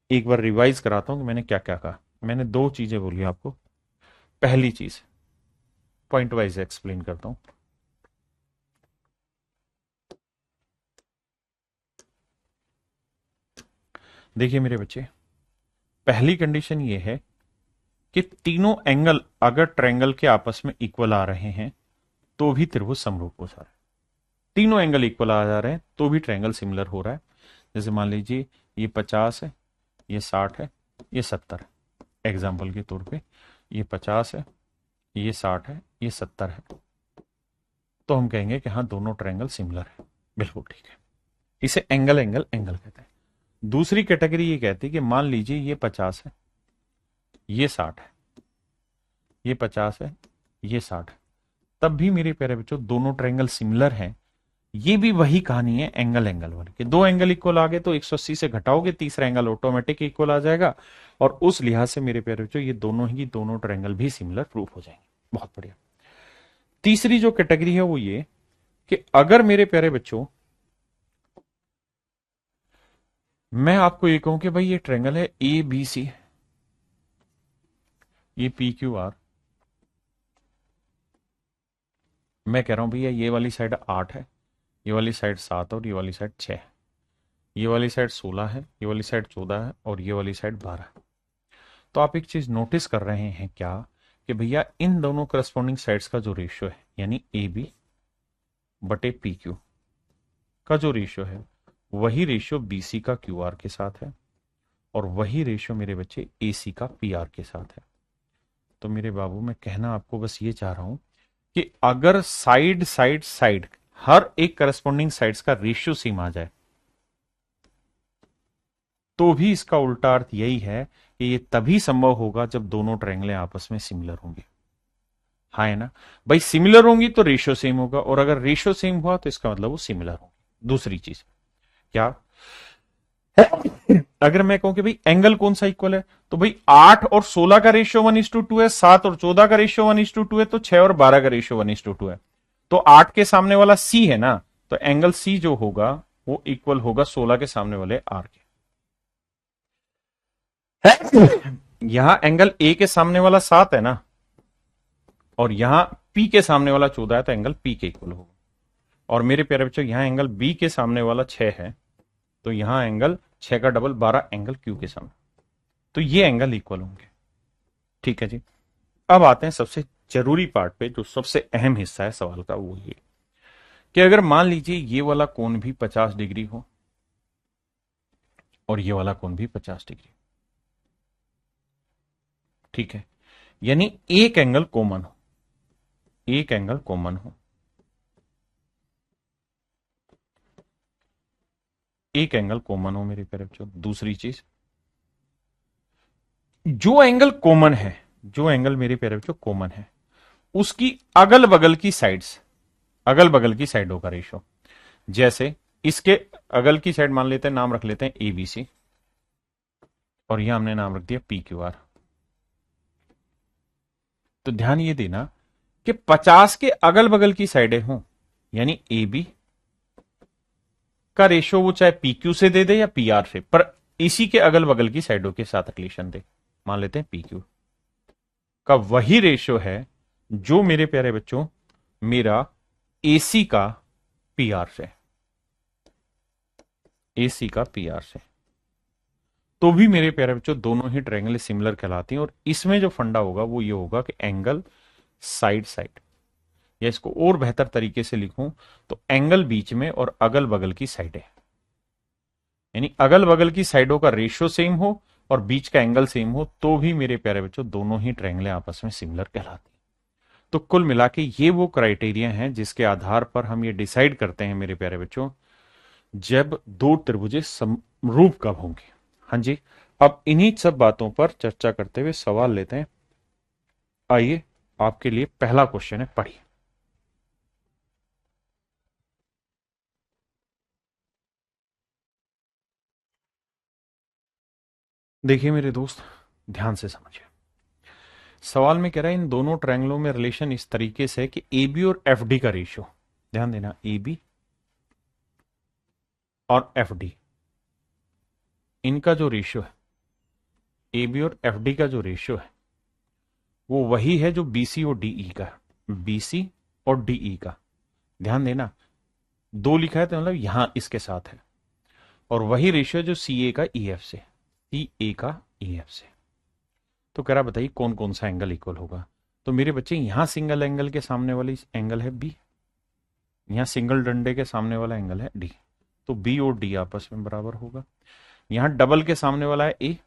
एक बार रिवाइज कराता हूं कि मैंने क्या क्या कहा। मैंने 2 चीजें बोली आपको। पहली चीज पॉइंट वाइज एक्सप्लेन करता हूं। देखिए मेरे बच्चे, पहली कंडीशन ये है कि तीनों एंगल अगर ट्रायंगल के आपस में इक्वल आ रहे हैं तो भी त्रिभुज समरूप हो जा रहा है। तीनों एंगल इक्वल आ जा रहे हैं तो भी ट्रायंगल सिमिलर हो रहा है। जैसे मान लीजिए ये 50 है, ये 60 है, ये 70 है, एग्जाम्पल के तौर पे ये 50 है, ये 60 है, ये 70 है, तो हम कहेंगे कि हाँ दोनों ट्रायंगल सिमिलर है। बिल्कुल ठीक है, इसे एंगल एंगल एंगल कहते हैं। दूसरी कैटेगरी ये कहती है कि मान लीजिए ये 50 है, ये 60 है, ये 50 है, ये 60 है, तब भी मेरे प्यारे बच्चों दोनों ट्रायंगल सिमिलर हैं। ये भी वही कहानी है एंगल एंगल वाली कि दो एंगल इक्वल आ गए तो 180 से घटाओगे तीसरा एंगल ऑटोमेटिक इक्वल आ जाएगा, और उस लिहाज से मेरे प्यारे बच्चों ये दोनों ही दोनों ट्रायंगल भी सिमिलर प्रूफ हो जाएंगे। बहुत बढ़िया। तीसरी जो कैटेगरी है वो ये कि अगर मेरे प्यारे बच्चों मैं आपको ये कहूं कि भाई ये ट्रायंगल है ए बी सी, ये पी क्यू आर, मैं कह रहा हूं भैया ये वाली साइड 8 है, ये वाली साइड 7 और ये वाली साइड 6 है, ये वाली साइड 16 है, ये वाली साइड 14 है और ये वाली साइड 12 है। तो आप एक चीज नोटिस कर रहे हैं क्या कि भैया इन दोनों करस्पॉन्डिंग साइड्स का जो रेशियो है यानी ए बी बटे पी क्यू का जो रेशियो है वही रेशियो बी सी का क्यू आर के साथ है और वही रेशियो मेरे बच्चे ए सी का पी आर के साथ है। तो मेरे बाबू मैं कहना आपको बस ये चाह रहा हूं कि अगर साइड साइड साइड हर एक करस्पॉन्डिंग साइड्स का रेशियो सेम आ जाए तो भी इसका उल्टा अर्थ यही है कि ये तभी संभव होगा जब दोनों ट्रायंगलें आपस में सिमिलर होंगी। हाँ है ना भाई, सिमिलर होंगी तो रेशियो सेम होगा, और अगर रेशियो सेम हुआ तो इसका मतलब वो सिमिलर होंगी। दूसरी चीज क्या अगर मैं कहूं कि भाई एंगल कौन सा इक्वल है, तो भाई 8 और 16 का रेशियो 1:2 है, 7 और 14 का रेशियो 1:2 है, तो 6 और 12 का रेशियो 1:2 है। तो 8 के सामने वाला सी है ना, तो एंगल सी जो होगा वो इक्वल होगा 16 के सामने वाले आर के। यहां एंगल ए के सामने वाला 7 है ना, और यहां पी के सामने वाला 14 है, तो एंगल पी के इक्वल होगा। और मेरे प्यारे बच्चों यहां एंगल बी के सामने वाला 6 है, तो यहां एंगल 6 का डबल 12 एंगल क्यू के सामने, तो ये एंगल इक्वल होंगे। ठीक है जी। अब आते हैं सबसे जरूरी पार्ट पे, जो सबसे अहम हिस्सा है सवाल का, वो ये कि अगर मान लीजिए ये वाला कोण भी 50 डिग्री हो और ये वाला कोण भी 50 डिग्री, ठीक है, यानी एक एंगल कॉमन हो, एक एंगल कॉमन हो, एक एंगल कॉमन हो मेरे प्यारे बच्चों। दूसरी चीज, जो एंगल कॉमन है, जो एंगल मेरे प्यारे बच्चों कॉमन है, उसकी अगल बगल की साइड्स, अगल बगल की साइडों का रेशो, जैसे इसके अगल की साइड मान लेते हैं, नाम रख लेते हैं ए बी सी, और यहां हमने नाम रख दिया पी क्यू आर। तो ध्यान ये देना कि 50 के अगल बगल की साइडें हों, यानी ए बी का रेशो वो चाहे पी क्यू से दे दे या पी आर से, पर इसी के अगल बगल की साइडों के साथ रिलेशन दे, मान लेते हैं पी क्यू का वही रेशो है जो मेरे प्यारे बच्चों मेरा एसी का पी आर से, एसी का पी आर से। तो भी मेरे प्यारे बच्चों दोनों ही ट्रायंगल सिमिलर कहलाती हैं, और इसमें जो फंडा होगा वो ये होगा कि एंगल साइड साइड, या इसको और बेहतर तरीके से लिखूं तो एंगल बीच में और अगल बगल की साइडें, यानी अगल बगल की साइडों का रेशियो सेम हो और बीच का एंगल सेम हो, तो भी मेरे प्यारे बच्चों दोनों ही ट्रायंगलें आपस में सिमिलर कहलाती हैं। तो कुल मिला के ये वो क्राइटेरिया हैं जिसके आधार पर हम ये डिसाइड करते हैं मेरे प्यारे बच्चों जब दो त्रिभुजें समरूप कब होंगे। हाँ जी, अब इन्हीं सब बातों पर चर्चा करते हुए सवाल लेते हैं। आइए, आपके लिए पहला क्वेश्चन है, पढ़िए। देखिए मेरे दोस्त, ध्यान से समझिए। सवाल में कह रहा है इन दोनों ट्रायंगलों में रिलेशन इस तरीके से कि ए बी और एफ डी का रेशियो, ध्यान देना, ए बी और एफ डी, इनका जो रेशियो है, ए बी और एफ डी का जो रेशियो है वो वही है जो बी सी और डीई का, बी सी और डीई का। ध्यान देना, दो लिखा है तो मतलब यहां इसके साथ है, और वही रेशियो जो सी ए का ई एफ से, सी ए का ई एफ से। तो कह रहा बताइए कौन कौन सा एंगल इक्वल होगा। तो मेरे बच्चे यहां सिंगल एंगल के सामने वाली एंगल है बी, यहां सिंगल डंडे के सामने वाला एंगल है डी, तो बी और डी आपस में बराबर होगा। यहां डबल के सामने वाला है ए,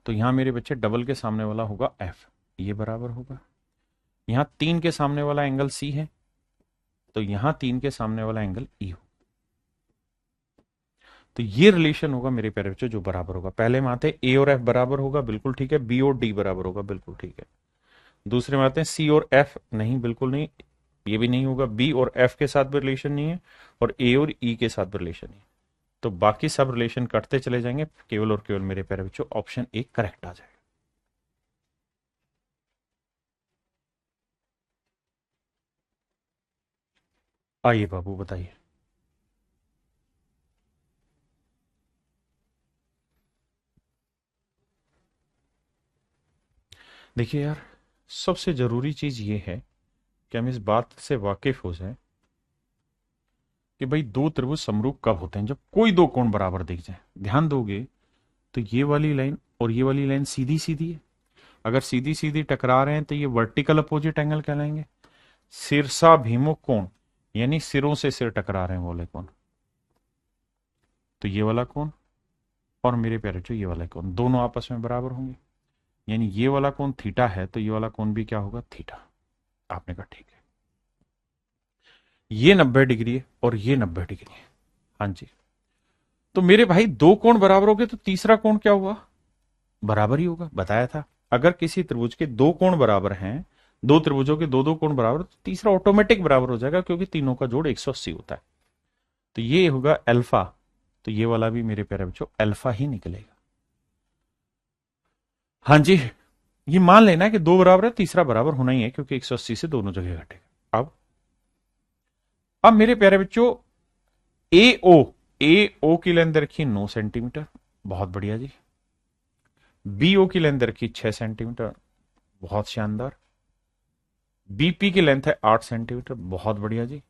तो यहां मेरे बच्चे डबल के सामने वाला होगा एफ, ये बराबर होगा। यहां 3 के सामने वाला एंगल सी है, तो यहां 3 के सामने वाला एंगल ई हो। तो ये रिलेशन होगा मेरे प्यारे बच्चों जो बराबर होगा। पहले में आते हैं ए और एफ बराबर होगा, बिल्कुल ठीक है। बी और डी बराबर होगा, बिल्कुल ठीक है। दूसरे में आते हैं सी और एफ, नहीं बिल्कुल नहीं, ये भी नहीं होगा। बी और एफ के साथ भी रिलेशन नहीं है, और ए और ई के साथ भी रिलेशन नहीं है। तो बाकी सब रिलेशन कटते चले जाएंगे, केवल और केवल मेरे प्यारे बच्चों ऑप्शन ए करेक्ट आ जाएगा। आइए बाबू बताइए। देखिए यार, सबसे जरूरी चीज ये है कि हम इस बात से वाकिफ हो जाए कि भाई दो त्रिभुज समरूप कब होते हैं, जब कोई दो कोण बराबर दिख जाए। ध्यान दोगे तो ये वाली लाइन और ये वाली लाइन सीधी सीधी है। अगर सीधी सीधी टकरा रहे हैं तो ये वर्टिकल अपोजिट एंगल कहलाएंगे। शीर्षाभिमुख कोण, यानी सिरों से सिर टकरा रहे हैं वो वाले कोण, तो ये वाला कोण और मेरे प्यारे जो ये वाला कोण दोनों आपस में बराबर होंगे। यानी ये वाला कोण थीटा है, तो ये वाला कोण भी क्या होगा, थीटा। आपने कहा ठीक है, ये 90 डिग्री है और ये 90 डिग्री है। हाँ जी, तो मेरे भाई दो कोण बराबर हो गए, तो तीसरा कोण क्या हुआ, बराबर ही होगा। बताया था अगर किसी त्रिभुज के दो कोण बराबर हैं, दो त्रिभुजों के दो दो कोण बराबर, तो तीसरा ऑटोमेटिक बराबर हो जाएगा, क्योंकि तीनों का जोड़ 180 होता है। तो ये होगा अल्फा, तो ये वाला भी मेरे प्यारे बच्चों अल्फा ही निकलेगा। हाँ जी, ये मान लेना कि दो बराबर है, तीसरा बराबर होना ही है, क्योंकि 180 से दोनों जगह घटेगा। अब मेरे प्यारे बच्चों ए ओ, ए ओ की लेंथ रखी 9 सेंटीमीटर, बहुत बढ़िया जी। बी ओ की लेंथ रखी 6 सेंटीमीटर, बहुत शानदार। बीपी की लेंथ है 8 सेंटीमीटर, बहुत बढ़िया जी।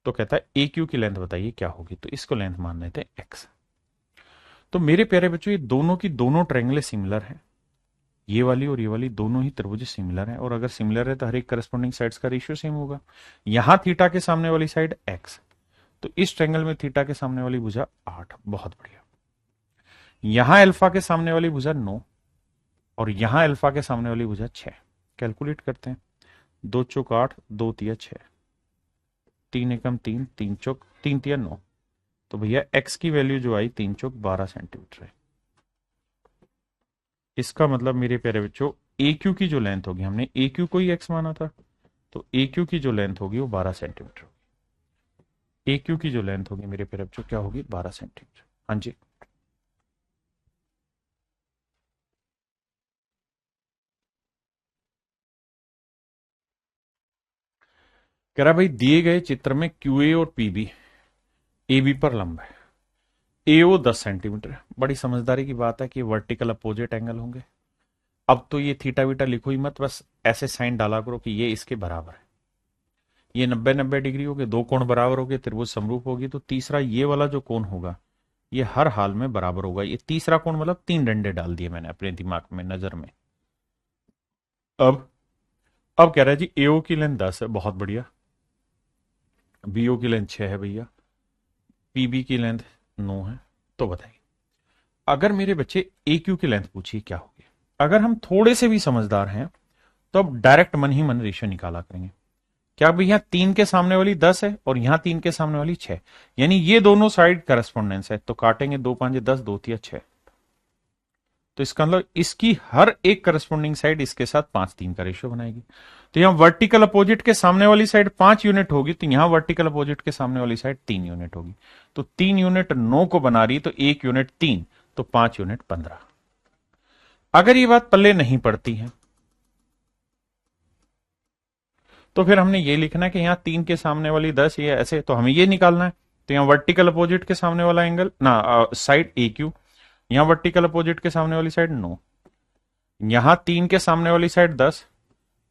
तो कहता है ए क्यू की लेंथ बताइए क्या होगी, तो इसको लेंथ मान लेते हैं एक्स। तो मेरे प्यारे बच्चों ये दोनों की दोनों ट्रायंगल सिमिलर है, ये वाली और ये वाली दोनों ही त्रिभुज सिमिलर है, और अगर सिमिलर है तो हर एक करस्पॉन्डिंग साइड्स का रेशियो सेम होगा। यहां थीटा के सामने वाली साइड एक्स, तो इस ट्रायंगल में थीटा के सामने वाली भुजा 8, बहुत बढ़िया। यहां अल्फा के सामने वाली भुजा 9, और यहां अल्फा के सामने वाली भुजा 6। कैलकुलेट करते हैं, 2 चौक 8, 2 तिया 6, 3 एकम 3, 3 चौक 3 तिया 9। तो भैया एक्स की वैल्यू जो आई 3 चौक 12 सेंटीमीटर है। इसका मतलब मेरे प्यारे बच्चों ए क्यू की जो लेंथ होगी, हमने ए क्यू को ही एक्स माना था, तो ए क्यू की जो लेंथ होगी वो 12 सेंटीमीटर होगी। ए क्यू की जो लेंथ होगी मेरे प्यारे बच्चों क्या होगी, 12 सेंटीमीटर। हाँ जी, कह रहा भाई दिए गए चित्र में क्यू ए और पीबी ए बी पर लंब है, एओ 10 सेंटीमीटर है। बड़ी समझदारी की बात है कि वर्टिकल अपोजिट एंगल होंगे। अब तो ये थीटा वीटा लिखो ही मत, बस ऐसे साइन डाला करो कि ये इसके बराबर है। ये 90-90 डिग्री हो गए, दो कोण बराबर हो गए, त्रिभुज समरूप होगी, तो तीसरा ये वाला जो कोण होगा ये हर हाल में बराबर होगा। ये तीसरा कोण मतलब 3 डंडे डाल दिए मैंने अपने दिमाग में, नजर में। अब अब कह रहा है जी एओ की लेंथ 10 है, बहुत बढ़िया। बीओ की लेंथ 6 है भैया, पीबी की लेंथ 9 है। तो बताइए अगर मेरे बच्चे ए क्यू की लेंथ पूछिए क्या होगी। अगर हम थोड़े से भी समझदार हैं तो अब डायरेक्ट मन ही मन रेशियो निकाला करेंगे। क्या भैया 3 के सामने वाली 10 है और यहां 3 के सामने वाली 6, यानी ये दोनों साइड करस्पॉन्डेंस है, तो काटेंगे 2 5 10, 2 3 6। तो इसका मतलब इसकी हर एक करस्पॉन्डिंग साइड इसके साथ 5 3 का रेशियो बनाएगी। तो यहां वर्टिकल अपोजिट के सामने वाली साइड 5 यूनिट होगी, तो यहां वर्टिकल अपोजिट के सामने वाली साइड 3 यूनिट होगी। तो 3 यूनिट 9 को बना रही, तो 1 यूनिट 3, तो 5 यूनिट 15। अगर ये बात पल्ले नहीं पड़ती है तो फिर हमने ये लिखना है कि यहां 3 के सामने वाली 10, ये ऐसे, तो हमें ये निकालना है। तो यहां वर्टिकल अपोजिट के सामने वाला एंगल ना साइड ए क्यू, यहां वर्टिकल अपोजिट के सामने वाली साइड 9, यहां 3 के सामने वाली साइड 10,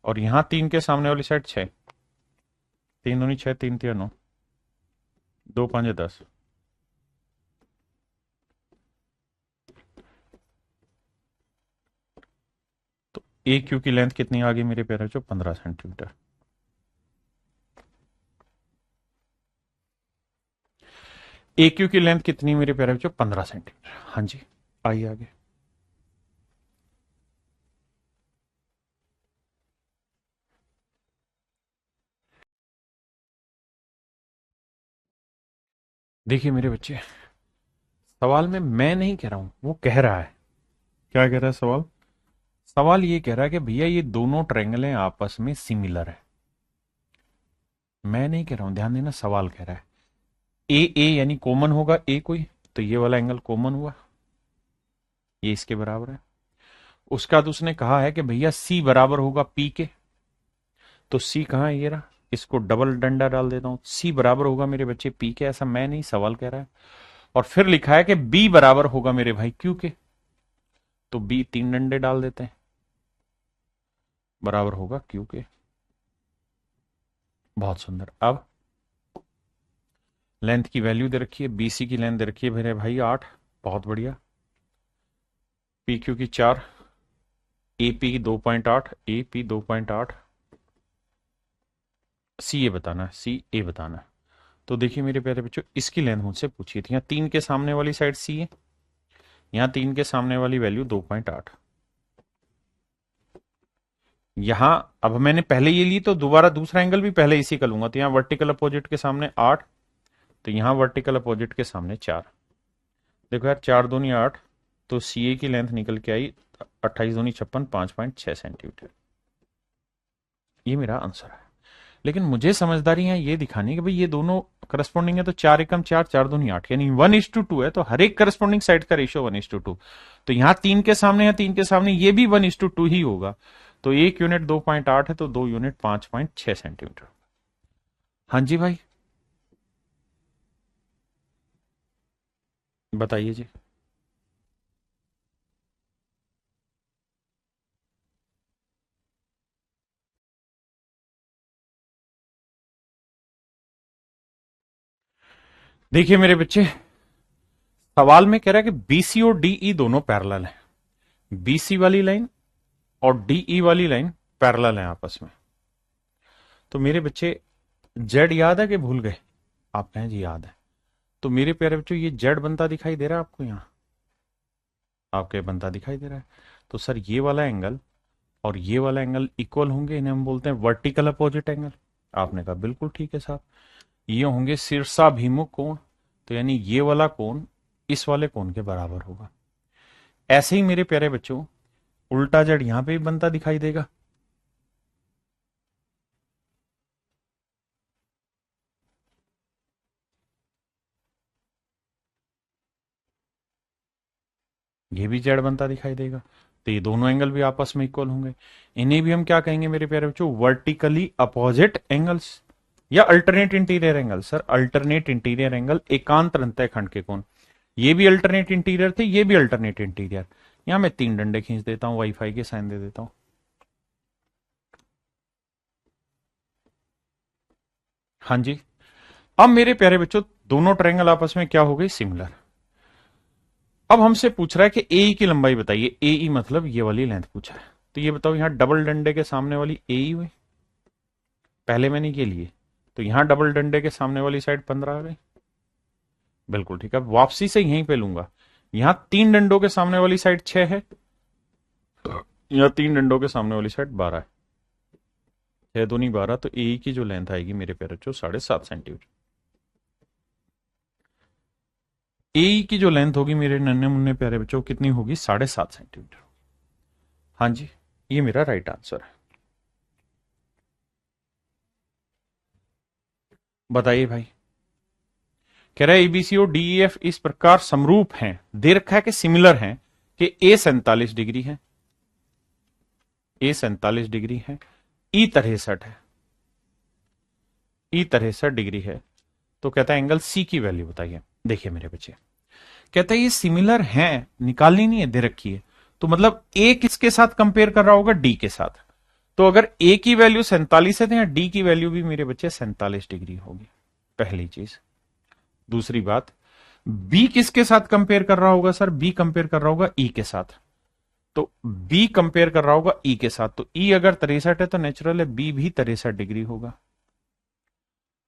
और यहां 3 के सामने वाली साइड 6। 3 दूनी 6, 3 तिया 9, 2 5 10। तो ए क्यू की लेंथ कितनी आ गई मेरे प्यारे बच्चों, 15 सेंटीमीटर। ए क्यू की लेंथ कितनी मेरे प्यारे बच्चों? 15 सेंटीमीटर। हाँ जी, आइए आगे। देखिए मेरे बच्चे, सवाल में मैं नहीं कह रहा हूं, वो कह रहा है। क्या कह रहा है सवाल? सवाल ये कह रहा है कि भैया ये दोनों ट्रायंगल हैं आपस में सिमिलर है। मैं नहीं कह रहा हूं, ध्यान देना, सवाल कह रहा है। ए यानी कॉमन होगा ए कोई, तो ये वाला एंगल कॉमन हुआ, ये इसके बराबर है। उसका बाद उसने कहा है कि भैया सी बराबर होगा पी के, तो सी कहाँ है? ये रहा। इसको डबल डंडा डाल देता हूं, सी बराबर होगा मेरे बच्चे पी के, ऐसा मैं नहीं, सवाल कह रहा है। और फिर लिखा है कि बी बराबर होगा मेरे भाई क्यू के, तो बी तीन डंडे डाल देते हैं, बराबर होगा क्यू के। बहुत सुंदर। अब लेंथ की वैल्यू दे रखी है, बीसी की लेंथ दे रखी है मेरे भाई 8। बहुत बढ़िया। पी क्यू की 4, ए पी की 2.8, ए पी 2.8, सी ए बताना है, सी ए बताना है। तो देखिए मेरे प्यारे बच्चों, इसकी लेंथ मुझसे पूछी थी। यहाँ 3 के सामने वाली साइड सी है, यहाँ 3 के सामने वाली वैल्यू 2.8। यहां अब मैंने पहले ये ली, तो दोबारा दूसरा एंगल भी पहले इसी का लूंगा, तो यहाँ वर्टिकल अपोजिट के सामने 8, तो यहाँ वर्टिकल अपोजिट के सामने 4। देखो यार, 4 दूनी 8, तो सी ए की लेंथ निकल के आई 28 दूनी 56, 5.6 सेंटीमीटर। ये मेरा आंसर है। लेकिन मुझे समझदारी है ये दिखानी कि भाई ये दोनों करस्पॉन्डिंग है, तो 4 एकम 4, 4 दूनी 8, यानी 1:2 है, तो हर एक करस्पॉन्डिंग साइड का रेशियो 1:2। तो यहां 3 के सामने है, 3 के सामने ये भी 1:2 ही होगा, तो एक यूनिट 2.8 है, तो 2 यूनिट 5.6 सेंटीमीटर। हाँ जी भाई, बताइए जी। देखिए मेरे बच्चे, सवाल में कह रहा है कि बीसी और डीई दोनों पैरेलल हैं। बीसी वाली लाइन और डीई वाली लाइन पैरेलल हैं आपस में। तो मेरे बच्चे, जेड याद है कि भूल गए? आप कहें जी याद है। तो मेरे प्यारे बच्चों, ये जेड बनता दिखाई दे रहा है आपको? यहाँ आपके बनता दिखाई दे रहा है। तो सर ये वाला एंगल और ये वाला एंगल इक्वल होंगे, इन्हें हम बोलते हैं वर्टिकल अपोजिट एंगल। आपने कहा बिल्कुल ठीक है साहब, ये होंगे शीर्षाभिमुख कोण, तो यानी ये वाला कोण इस वाले कोण के बराबर होगा। ऐसे ही मेरे प्यारे बच्चों, उल्टा जेड यहां पे भी बनता दिखाई देगा। ये भी जेड बनता दिखाई देगा, तो ये दोनों एंगल भी आपस में इक्वल होंगे। इन्हें भी हम क्या कहेंगे मेरे प्यारे बच्चों? वर्टिकली अपोजिट एंगल्स या alternate interior angle. Sir alternate interior angle, एकांत अंतः खंड के कोण। ये भी अल्टरनेट इंटीरियर थे, ये भी अल्टरनेट इंटीरियर। यहां मैं 3 डंडे खींच देता हूं, वाईफाई के साइन दे देता हूं। हाँ जी। अब मेरे प्यारे बच्चों, दोनों ट्रायंगल आपस में क्या हो गई? सिमिलर। अब हमसे पूछ रहा है कि ए की लंबाई बताइए। ए मतलब ये वाली लेंथ पूछा है, तो ये बताओ, यहां डबल डंडे के सामने वाली ए हुई, पहले मैंने ये लिए, तो यहां डबल डंडे के सामने वाली साइड 15 आ गई। बिल्कुल ठीक है, वापसी से यहीं पे लूंगा। यहां 3 डंडों के सामने वाली साइड 6 है, यहां 3 डंडों के सामने वाली साइड 12 है, 6 दूनी 12, तो ए की जो लेंथ आएगी मेरे प्यारे बच्चों 7.5 सेंटीमीटर। ए की जो लेंथ होगी मेरे नन्हे मुन्ने प्यारे बच्चों, कितनी होगी? 7.5 सेंटीमीटर। हाँ जी, ये मेरा राइट आंसर है। बताइए भाई। कह रहा है एबीसी और डीईएफ इस प्रकार समरूप हैं, दे रखा है कि सिमिलर हैं, कि ए 47 डिग्री है, ए 47 डिग्री है, ई 63 है, ई 63 डिग्री है। तो कहता है एंगल सी की वैल्यू बताइए। देखिए मेरे बच्चे, कहता है ये सिमिलर हैं, निकालनी नहीं है, दे रखी है, तो मतलब ए किसके साथ कंपेयर कर रहा होगा? डी के साथ। तो अगर ए की वैल्यू 47 है, तो यहां डी की वैल्यू भी मेरे बच्चे 47 डिग्री होगी, पहली चीज। दूसरी बात, बी किसके साथ कंपेयर कर रहा होगा? सर बी कंपेयर कर रहा होगा ई के साथ, तो बी कंपेयर कर रहा होगा ई के साथ, तो ई अगर 63 है, तो नेचुरल है बी भी 63 डिग्री होगा।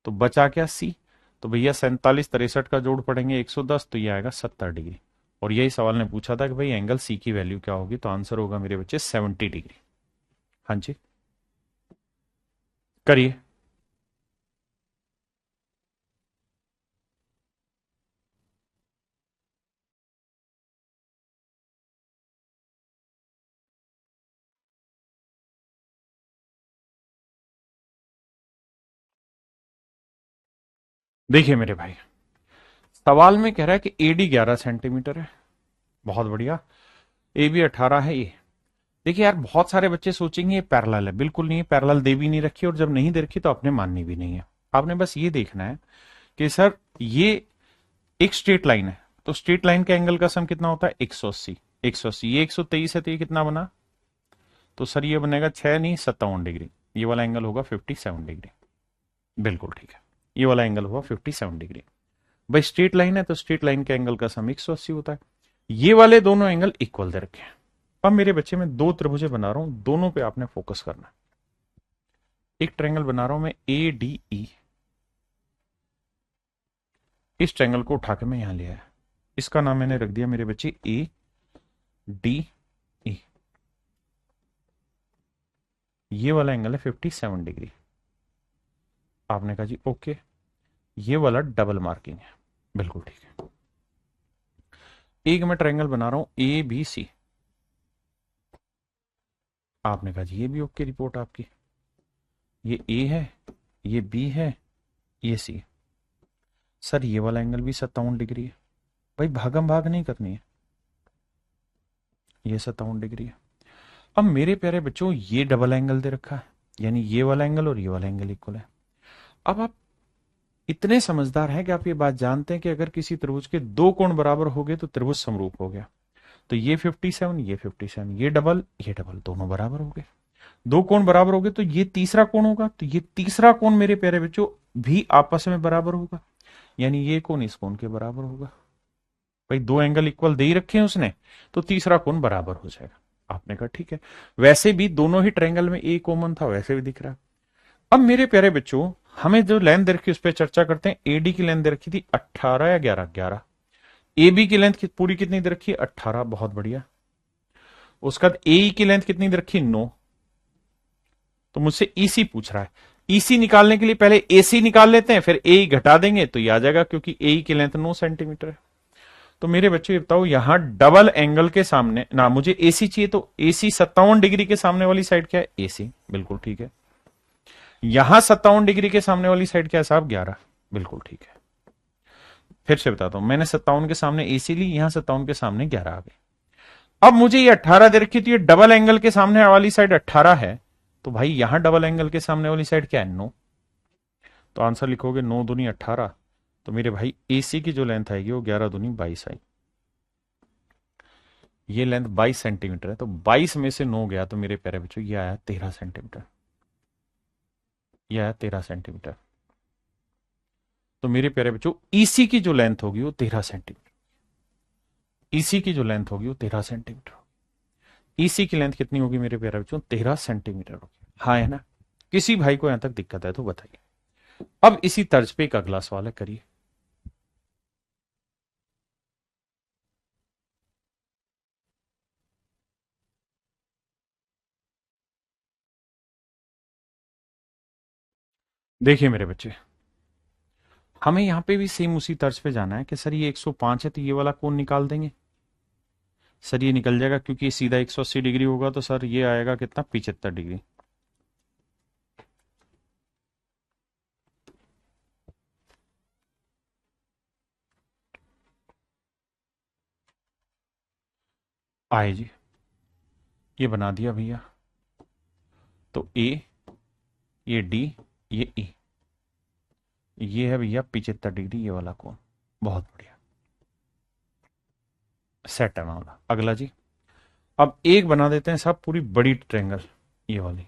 तो बचा क्या? सी। तो भैया 47 63 का जोड़ पड़ेंगे 110, तो ये आएगा 70 डिग्री। और यही सवाल ने पूछा था कि भाई एंगल सी की वैल्यू क्या होगी, तो आंसर होगा मेरे बच्चे 70 डिग्री। हाँ जी, करिए। देखिए मेरे भाई, सवाल में कह रहा है कि एडी 11 सेंटीमीटर है, बहुत बढ़िया। ए बी 18 है ये। देखिए यार, बहुत सारे बच्चे सोचेंगे ये पैरेलल है, बिल्कुल नहीं है, पैरेलल दे भी नहीं रखी, और जब नहीं दे रखी तो आपने माननी भी नहीं है। आपने बस ये देखना है कि सर ये एक स्ट्रेट लाइन है, तो स्ट्रेट लाइन के एंगल का सम कितना होता है 180। 180, ये 123 है, तो ये कितना बना, तो सर ये बनेगा 6 नहीं 57 डिग्री। ये वाला एंगल होगा 57 डिग्री। बिल्कुल ठीक है, ये वाला एंगल होगा 57 डिग्री। भाई स्ट्रेट लाइन है तो स्ट्रेट लाइन के एंगल का सम 180 होता है। ये वाले दोनों एंगल इक्वल दे रखे हैं। अब मेरे बच्चे में दो त्रिभुजें बना रहा हूं, दोनों पे आपने फोकस करना है। एक ट्रायंगल बना रहा हूं मैं ए डी ई। इस ट्रायंगल को उठा के मैं यहां ले आया, इसका नाम मैंने रख दिया मेरे बच्चे ए डी ई। ये वाला एंगल है 57 डिग्री। आपने कहा जी ओके, ये वाला डबल मार्किंग है, बिल्कुल ठीक है। एक मैं ट्रायंगल बना रहा हूं ए बी सी। आपने कहा जी ये भी ओके रिपोर्ट आपकी। ये ए है, ये बी है, ये सी। सर ये वाला एंगल भी 57 डिग्री है। भाई भागम भाग नहीं करनी है, ये 57 डिग्री है। अब मेरे प्यारे बच्चों, ये डबल एंगल दे रखा है, यानी ये वाला एंगल और ये वाला एंगल इक्वल है। अब आप इतने समझदार हैं कि आप ये बात जानते हैं कि अगर किसी त्रिभुज के दो कोण बराबर हो गए तो त्रिभुज समरूप हो गया। तो ये 57, ये 57, ये डबल दोनों बराबर हो गए। दो कोण बराबर हो गए तो ये तीसरा कोण होगा, तो ये तीसरा कोण मेरे प्यारे बच्चों भी आपस में बराबर होगा, यानी ये कोण इस कोण के बराबर होगा। भाई दो एंगल इक्वल दे ही रखे हैं उसने, तो तीसरा कोण बराबर हो जाएगा। आपने कहा ठीक है। वैसे भी दोनों ही ट्रायंगल में ए कॉमन था, वैसे भी दिख रहा है। अब मेरे प्यारे बच्चों, हमें जो लेंथ दे रखी उस पर चर्चा करते हैं। एडी की लेंथ दे रखी थी 18 या 11, 11। ए बी की लेंथ पूरी कितनी दे रखी है 18, बहुत बढ़िया। उसके बाद ए की लेंथ कितनी दे रखी 9। तो मुझसे ईसी पूछ रहा है। ईसी निकालने के लिए पहले एसी निकाल लेते हैं, फिर ए घटा देंगे तो ये आ जाएगा, क्योंकि ए की लेंथ 9 सेंटीमीटर है। तो मेरे बच्चों ये बताओ, यहां डबल एंगल के सामने ना मुझे एसी चाहिए, तो एसी 57 डिग्री के सामने वाली साइड क्या है एसी, बिल्कुल ठीक है। यहां 57 डिग्री के सामने वाली साइड क्या है साहब 11, बिल्कुल ठीक है। फिर से बताता हूं, मैंने 57 के सामने एसी ली, यहां 57 के सामने 11 आ गए। अब मुझे ये 18 दे रखी, तो ये डबल एंगल के सामने वाली साइड 18 है, तो भाई यहां डबल एंगल के सामने वाली साइड क्या है 9। तो आंसर लिखोगे 9 दूनी 18। तो मेरे भाई एसी की जो लेंथ आएगी वो 11 दूनी 22 आएगी। ये लेंथ 22 सेंटीमीटर है, तो 22 में से 9 गया तो मेरे प्यारे बच्चों ये आया 13 सेंटीमीटर। ये आया 13 सेंटीमीटर। तो मेरे प्यारे बच्चों ईसी की जो लेंथ होगी वो 13 सेंटीमीटर। ईसी की जो लेंथ होगी वो 13 सेंटीमीटर। ईसी की लेंथ कितनी होगी मेरे प्यारे बच्चों 13 सेंटीमीटर होगी। हाँ है ना। किसी भाई को यहां तक दिक्कत है तो बताइए। अब इसी तर्ज पे एक अगला सवाल है, करिए। देखिए मेरे बच्चे, हमें यहां पे भी सेम उसी तर्ज पे जाना है कि सर ये 105 है तो ये वाला कोण निकाल देंगे। सर ये निकल जाएगा, क्योंकि सीधा 180 डिग्री होगा, तो सर ये आएगा कितना 75 डिग्री। आए जी, ये बना दिया भैया। तो ए, ये डी, ये ई, ये है भैया 75 डिग्री ये वाला कोण। बहुत बढ़िया, सेट है मामला। अगला जी, अब एक बना देते हैं साहब पूरी बड़ी ट्रायंगल, ये वाली।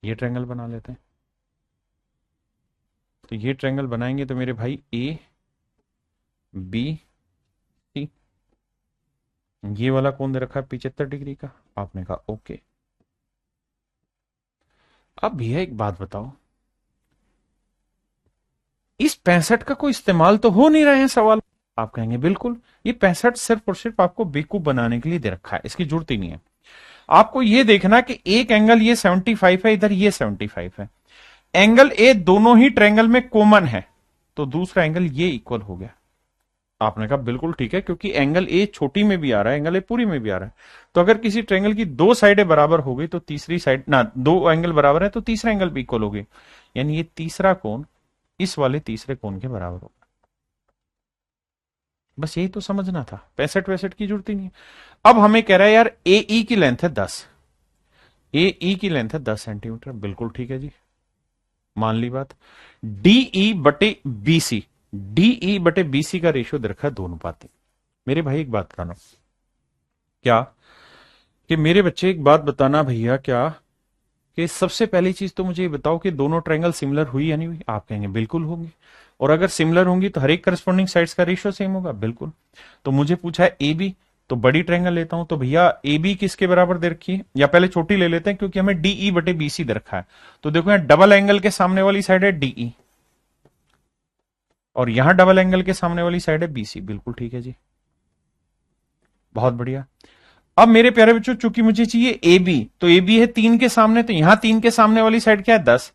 ये ट्रायंगल बना लेते हैं। तो ये ट्रायंगल बनाएंगे तो मेरे भाई ए बी सी, ये वाला कोण दे रखा है 75 डिग्री का। आपने कहा ओके। अब भैया एक बात बताओ, 65 का कोई इस्तेमाल तो हो नहीं रहे हैं सवाल। आप कहेंगे बिल्कुल, ये 65 सिर्फ और सिर्फ आपको बेवकूफ बनाने के लिए दे रखा है, इसकी जरूरत ही नहीं है। आपको ये देखना कि एक एंगल ये 75 है, इधर ये 75 है, एंगल ए दोनों ही ट्रायंगल में कॉमन है, तो दूसरा एंगल ये इक्वल हो गया। आपने कहा बिल्कुल ठीक है, क्योंकि एंगल ए छोटी में भी आ रहा है, एंगल ए पूरी में भी आ रहा है, तो अगर किसी ट्रायंगल की दो साइडें बराबर हो गई तो तीसरी साइड ना, दो एंगल बराबर है तो तीसरा एंगल भी इक्वल हो गई, यानी ये तीसरा कोण इस वाले तीसरे कोण के बराबर होगा। बस यही तो समझना था, 65 की जरूरत ही नहीं है। अब हमें कह रहा है यार ए ई की लेंथ है 10, ए ई की लेंथ है 10 सेंटीमीटर, बिल्कुल ठीक है जी, मान ली बात। डीई बटे बीसी, डीई बटे बीसी का रेशियो दे रखा है 2:3। मेरे भाई एक बात बताना, क्या कि मेरे बच्चे एक बात बताना भैया, क्या कि सबसे पहली चीज तो मुझे ये बताओ कि दोनों ट्रायंगल सिमिलर हुई या नहीं हुई। आप कहेंगे बिल्कुल होंगी, और अगर सिमिलर होंगी तो हर एक करस्पॉन्डिंग साइड्स का रेशियो सेम होगा, बिल्कुल। तो मुझे पूछा है ए बी, तो बड़ी ट्रायंगल लेता हूं, तो भैया ए बी किसके बराबर दे रखी है, या पहले छोटी ले लेते हैं क्योंकि हमें डीई बटे बीसी दे रखा है। तो देखो यहां डबल एंगल के सामने वाली साइड है डीई, और यहां डबल एंगल के सामने वाली साइड है बीसी, बिल्कुल ठीक है जी, बहुत बढ़िया। अब मेरे प्यारे बच्चों, चूंकि मुझे चाहिए ए बी, तो ए बी है 3 के सामने, तो यहां 3 के सामने वाली साइड क्या है 10,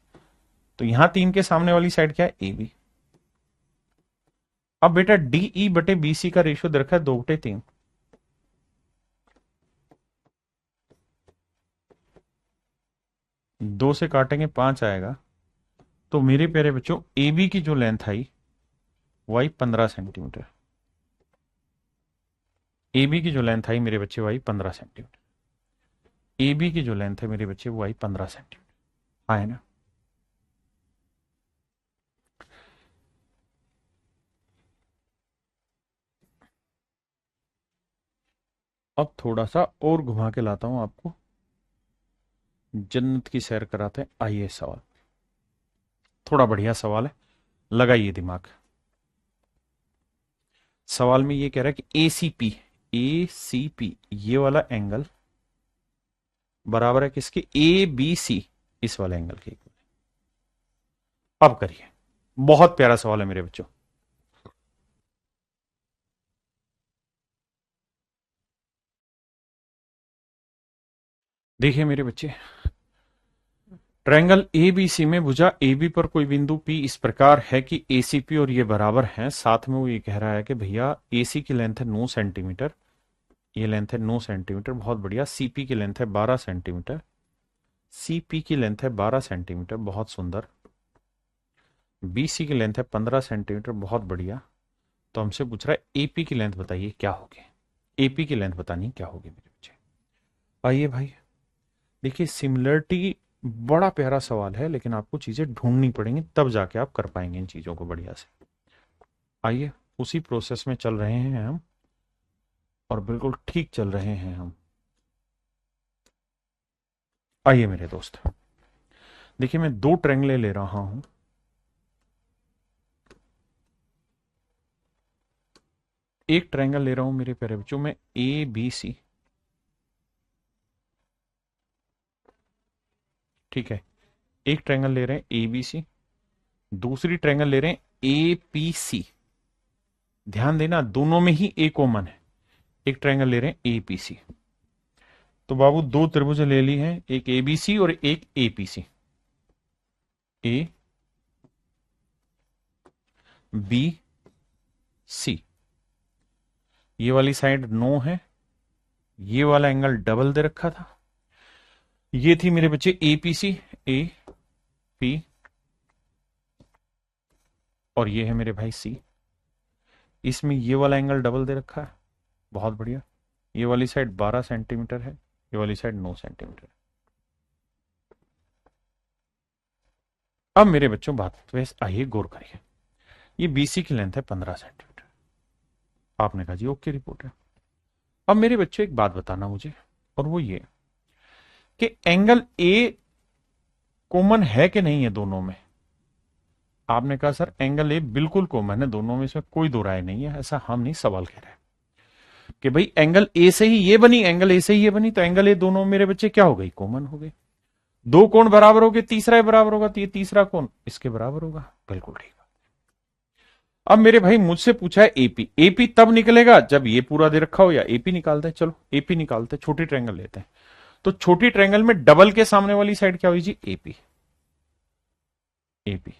तो यहां 3 के सामने वाली साइड क्या है ए बी। अब बेटा डीई बटे बीसी का रेशियो दे रखा है 2/3, 2 से काटेंगे 5 आएगा, तो मेरे प्यारे बच्चों ए बी की जो लेंथ आई वो आई 15 सेंटीमीटर, ए बी की जो लेंथ आई मेरे बच्चे वो आई 15 सेंटीमीटर, ए बी की जो लेंथ है मेरे बच्चे वो आई 15 सेंटीमीटर, आए ना। अब थोड़ा सा और घुमा के लाता हूं आपको, जन्नत की सैर कराते हैं। आइए सवाल, थोड़ा बढ़िया सवाल है, लगाइए दिमाग। सवाल में ये कह रहा है कि एसीपी, एसीपी ये वाला एंगल बराबर है किसके, ए बी सी इस वाले एंगल के। अब करिए, बहुत प्यारा सवाल है मेरे बच्चों। देखिए मेरे बच्चे, ट्रायंगल एबीसी में भुजा AB पर कोई बिंदु P इस प्रकार है कि ACP और ये बराबर हैं। साथ में वो ये कह रहा है कि भैया AC की लेंथ है 9 सेंटीमीटर, ये लेंथ है 9 सेंटीमीटर, बहुत बढ़िया। CP की लेंथ है 12 सेंटीमीटर, CP की लेंथ है 12 सेंटीमीटर, बहुत सुंदर। BC की लेंथ है 15 सेंटीमीटर, बहुत बढ़िया। तो हमसे पूछ रहा है AP की लेंथ बताइए क्या होगी, AP की लेंथ बतानी क्या होगी मेरे बच्चे। आइए भाई देखिए, सिमिलरिटी बड़ा प्यारा सवाल है, लेकिन आपको चीजें ढूंढनी पड़ेंगी, तब जाके आप कर पाएंगे इन चीजों को बढ़िया से। आइए, उसी प्रोसेस में चल रहे हैं हम, और बिल्कुल ठीक चल रहे हैं हम। आइए मेरे दोस्त, देखिए मैं दो ट्रायंगल ले रहा हूं, एक ट्रायंगल ले रहा हूं मेरे प्यारे बच्चों में ए बी सी, ठीक है। एक ट्रायंगल ले रहे हैं ए बी सी, दूसरी ट्रायंगल ले रहे हैं ए पी सी। ध्यान देना दोनों में ही ए कॉमन है, एक ट्रायंगल ले रहे हैं ए पी सी। तो बाबू दो त्रिभुज ले ली हैं, एक ए बी सी और एक A P C, A B सी। ये वाली साइड 9 है, ये वाला एंगल डबल दे रखा था। ये थी मेरे बच्चे A P C, A P, और ये है मेरे भाई सी। इसमें ये वाला एंगल डबल दे रखा है, बहुत बढ़िया। ये वाली साइड 12 सेंटीमीटर है, ये वाली साइड 9 सेंटीमीटर है। अब मेरे बच्चों बात पे आइए गौर करिए, ये बीसी की लेंथ है 15 सेंटीमीटर। आपने कहा जी ओके रिपोर्ट है। अब मेरे बच्चे एक बात बताना मुझे, और वो ये कि एंगल ए कॉमन है कि नहीं है दोनों में। आपने कहा सर एंगल ए बिल्कुल कॉमन है दोनों में, इसमें कोई दो राय नहीं है। ऐसा हम नहीं सवाल कह रहे कि भाई एंगल ए से ही ये बनी, एंगल ए से ही ये बनी, तो एंगल ए दोनों मेरे बच्चे क्या हो गई, कॉमन हो गई। दो कोण बराबर हो गए, तीसरा बराबर होगा, तो ये तीसरा कोण इसके बराबर होगा, बिल्कुल ठीक। अब मेरे भाई मुझसे पूछा है एपी, एपी तब निकलेगा जब ये पूरा दे रखा हो, या एपी निकालते हैं। चलो एपी निकालते हैं, छोटी ट्रायंगल लेते हैं। तो छोटी ट्रायंगल में डबल के सामने वाली साइड क्या हुई जी? एपी। एपी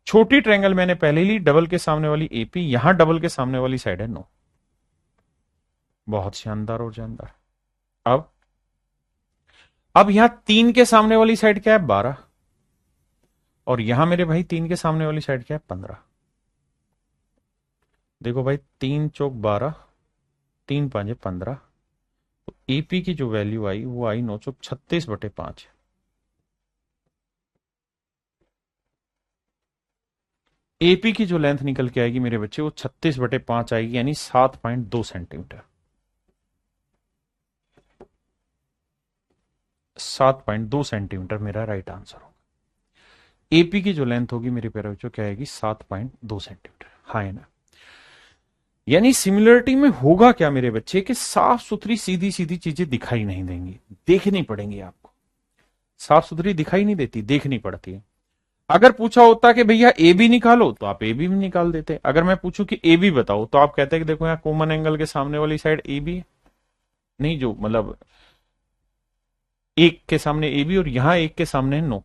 छोटी ट्रायंगल मैंने पहले ली, डबल के सामने वाली एपी, यहां डबल के सामने वाली साइड है नो। बहुत शानदार और जानदार। अब यहां तीन के सामने वाली साइड क्या है? 12। और यहां मेरे भाई तीन के सामने वाली साइड क्या है? 15। देखो भाई, 3 चौक 12, 3 5 15। तो एपी की जो वैल्यू आई वो आई 9 चौक 36/5। एपी की जो लेंथ निकल के आएगी मेरे बच्चे वो 36/5 आएगी, यानी 7.2 सेंटीमीटर। 7.2 सेंटीमीटर मेरा राइट आंसर होगा। एपी की जो लेंथ होगी मेरे प्यारे बच्चों क्या आएगी? 7.2 सेंटीमीटर। हाँ है ना? यानी सिमिलरिटी में होगा क्या मेरे बच्चे कि साफ सुथरी सीधी सीधी चीजें दिखाई नहीं देंगी, देखनी पड़ेंगी आपको। साफ सुथरी दिखाई नहीं देती, देखनी पड़ती है। अगर पूछा होता कि भैया ए बी निकालो तो आप ए बी भी निकाल देते। अगर मैं पूछूं कि ए बी बताओ तो आप कहते हैं कि देखो यहाँ कॉमन एंगल के सामने वाली साइड ए बी है। नहीं, जो मतलब एक के सामने ए बी और यहां एक के सामने है नो।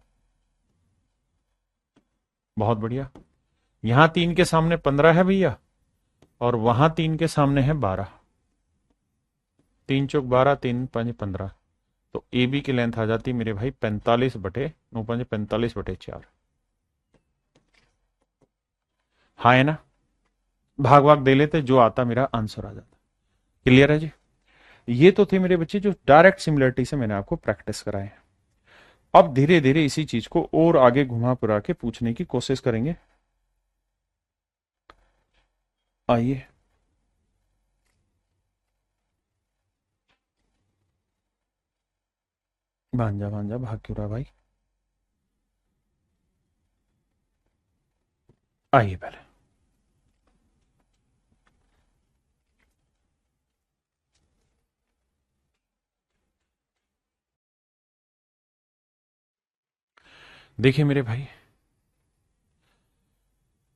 बहुत बढ़िया। यहां तीन के सामने 15 है भैया, और वहां तीन के सामने है 12। 3 चौक 12, 3 5 15। तो ए बी की लेंथ आ जाती मेरे भाई 45/9 5 45/4। हाँ है ना? भाग भाग दे लेते, जो आता मेरा आंसर आ जाता। क्लियर है जी? ये तो थे मेरे बच्चे जो डायरेक्ट सिमिलरिटी से मैंने आपको प्रैक्टिस कराए। अब धीरे धीरे इसी चीज को और आगे घुमा फिरा के पूछने की कोशिश करेंगे। आइए। भांजा भांजा भाग क्यों रहा भाई? आइए पहले। देखिए मेरे भाई,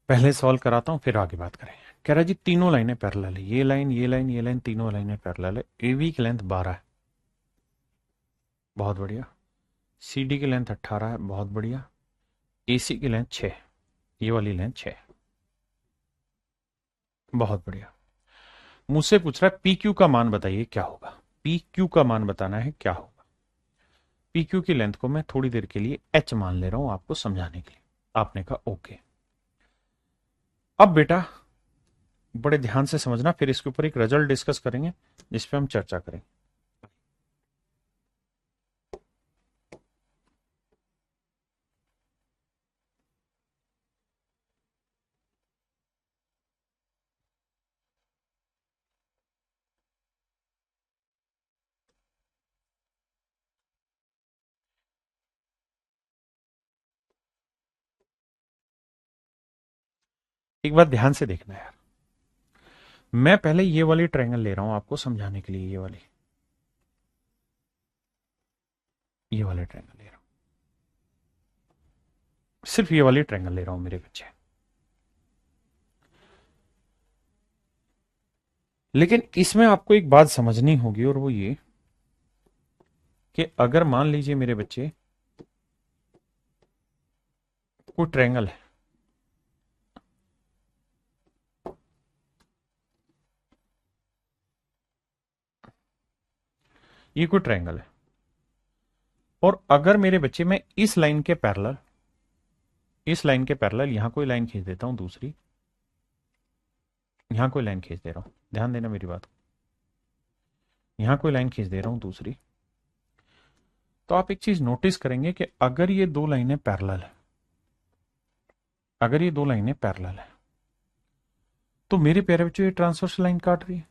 पहले सॉल्व कराता हूं फिर आगे बात करें। कह रहा जी तीनों लाइनें पैरेलल है, ये लाइन ये लाइन ये लाइन, तीनों लाइनें पैरेलल है। एबी की लेंथ 12 है, बहुत बढ़िया। सीडी की लेंथ 18 है, बहुत बढ़िया। एसी की लेंथ 6, ये वाली लेंथ 6, बहुत बढ़िया। मुझसे पूछ रहा है पी क्यू का मान बताइए क्या होगा। पी क्यू का मान बताना है क्या होगा। पी क्यू की लेंथ को मैं थोड़ी देर के लिए एच मान ले रहा हूं आपको समझाने के लिए। आपने कहा ओके। अब बेटा बड़े ध्यान से समझना, फिर इसके ऊपर एक रिजल्ट डिस्कस करेंगे जिस पे हम चर्चा करेंगे। एक बात ध्यान से देखना यार, मैं पहले ये वाली ट्रायंगल ले रहा हूं आपको समझाने के लिए। ये वाले ट्रायंगल ले रहा हूं, सिर्फ ये वाली ट्रायंगल ले रहा हूं मेरे बच्चे। लेकिन इसमें आपको एक बात समझनी होगी, और वो ये कि अगर मान लीजिए मेरे बच्चे कोई ट्रायंगल है, ये कोई ट्रायंगल है, और अगर मेरे बच्चे मैं इस लाइन के पैरेलल, इस लाइन के पैरेलल यहां कोई लाइन खींच देता हूं दूसरी, यहां कोई लाइन खींच दे रहा हूं, ध्यान देना मेरी बात, यहां कोई लाइन खींच दे रहा हूं दूसरी, तो आप एक चीज नोटिस करेंगे कि अगर ये दो लाइनें पैरेलल है, अगर ये दो लाइनें पैरेलल है, तो मेरे प्यारे बच्चों ये ट्रांसवर्स लाइन काट रही है,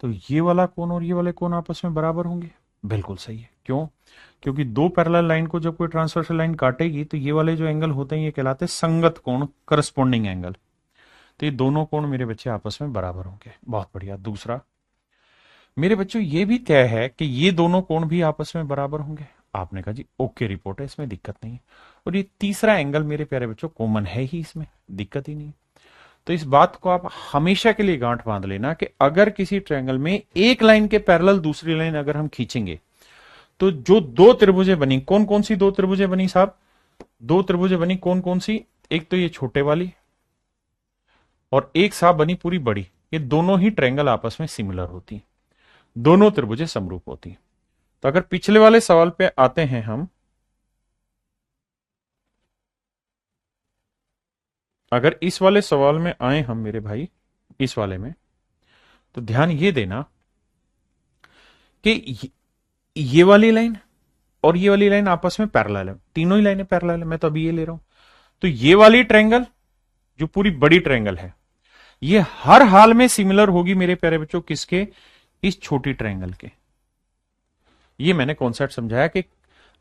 तो ये वाला कोण और ये वाले कोण आपस में बराबर होंगे। बिल्कुल सही है। क्यों? क्योंकि दो पैरेलल लाइन को जब कोई ट्रांसवर्सल लाइन काटेगी तो ये वाले जो एंगल होते हैं ये कहलाते हैं संगत कोण, करस्पॉन्डिंग एंगल। तो ये दोनों कोण मेरे बच्चे आपस में बराबर होंगे। बहुत बढ़िया। दूसरा मेरे बच्चों ये भी तय है कि ये दोनों कोण भी आपस में बराबर होंगे। आपने कहा जी ओके रिपोर्ट है, इसमें दिक्कत नहीं है। और ये तीसरा एंगल मेरे प्यारे बच्चों कॉमन है ही, इसमें दिक्कत ही नहीं। तो इस बात को आप हमेशा के लिए गांठ बांध लेना कि अगर किसी ट्रायंगल में एक लाइन के पैरेलल दूसरी लाइन अगर हम खींचेंगे तो जो दो त्रिभुजें बनी, कौन कौन सी दो त्रिभुजें बनी साहब? दो त्रिभुजें बनी, कौन कौन सी? एक तो ये छोटे वाली और एक साहब बनी पूरी बड़ी। ये दोनों ही ट्रायंगल आपस में सिमिलर होती, दोनों त्रिभुजें समरूप होती। तो अगर पिछले वाले सवाल पे आते हैं हम, अगर इस वाले सवाल में आए हम मेरे भाई, इस वाले में, तो ध्यान ये देना कि ये वाली लाइन और ये वाली लाइन आपस में पैरेलल है, तीनों ही लाइनें पैरेलल है। मैं तो अभी ये ले रहा हूं। तो ये वाली ट्रायंगल जो पूरी बड़ी ट्रायंगल है, ये हर हाल में सिमिलर होगी मेरे प्यारे बच्चों किसके? इस छोटी ट्रायंगल के। ये मैंने कॉन्सेप्ट समझाया कि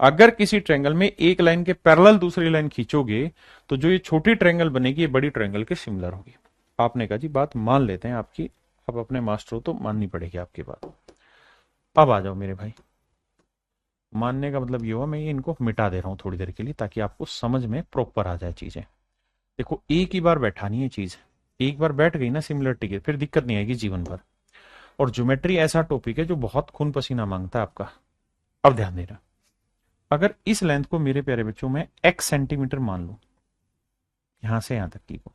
अगर किसी ट्रायंगल में एक लाइन के पैरेलल दूसरी लाइन खींचोगे तो जो ये छोटी ट्रायंगल बनेगी ये बड़ी ट्रायंगल के सिमिलर होगी। आपने कहा जी बात मान लेते हैं आपकी, अब अपने मास्टर हो तो माननी पड़ेगी आपकी बात। अब आ जाओ मेरे भाई, मानने का मतलब ये हुआ मैं ये इनको मिटा दे रहा हूं थोड़ी देर के लिए ताकि आपको समझ में प्रॉपर आ जाए चीजें। देखो एक ही बार बैठानी है चीज, एक बार बैठ गई ना सिमिलरिटी की, फिर दिक्कत नहीं आएगी जीवन भर। और ज्योमेट्री ऐसा टॉपिक है जो बहुत खून पसीना मांगता है आपका। अब ध्यान देना, अगर इस लेंथ को मेरे प्यारे बच्चों में x सेंटीमीटर मान लो, यहां से यहां तक की को,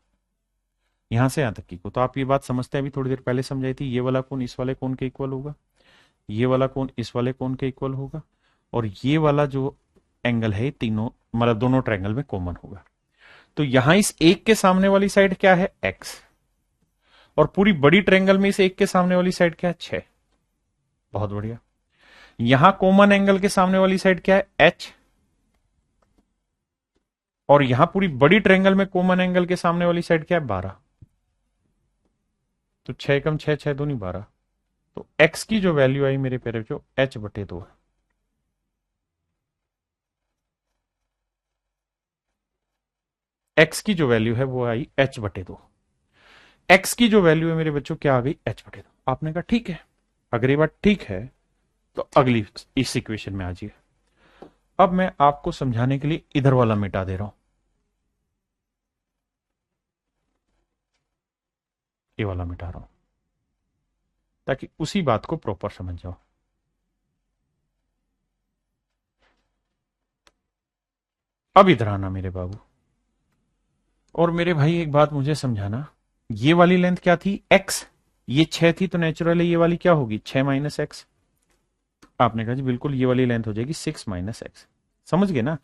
यहां से यहां तक की को, तो आप ये बात समझते हैं, अभी थोड़ी देर पहले समझाई थी, ये वाला कोण इस वाले कोण के इक्वल होगा, ये वाला कोण इस वाले कोण के इक्वल होगा, और ये वाला जो एंगल है तीनों मतलब दोनों ट्रायंगल में कॉमन होगा। तो यहां इस एक के सामने वाली साइड क्या है? x, और पूरी बड़ी ट्रायंगल में इस एक के सामने वाली साइड क्या है? 6। बहुत बढ़िया। यहां कॉमन एंगल के सामने वाली साइड क्या है? h, और यहां पूरी बड़ी ट्रायंगल में कॉमन एंगल के सामने वाली साइड क्या है? 12। तो 6 कम 6, 6 दूनी 12। तो x की जो वैल्यू आई मेरे प्यारे बच्चों h/2 है। x की जो वैल्यू है वो आई h/2। x की जो वैल्यू है मेरे बच्चों क्या आ गई? h/2। आपने कहा ठीक है, अगर ये बात ठीक है तो अगली इस इक्वेशन में आ जाइए। अब मैं आपको समझाने के लिए इधर वाला मिटा दे रहा हूं, ये वाला मिटा रहा हूं ताकि उसी बात को प्रॉपर समझ जाओ। अब इधर आना मेरे बाबू, और मेरे भाई एक बात मुझे समझाना, ये वाली लेंथ क्या थी? x, ये 6 थी, तो नेचुरली ये वाली क्या होगी? 6 माइनस एक्स। आपने कहा जी बिल्कुल ये वाली लेंथ हो जाएगी 6 माइनस एक्स। समझ गए ना?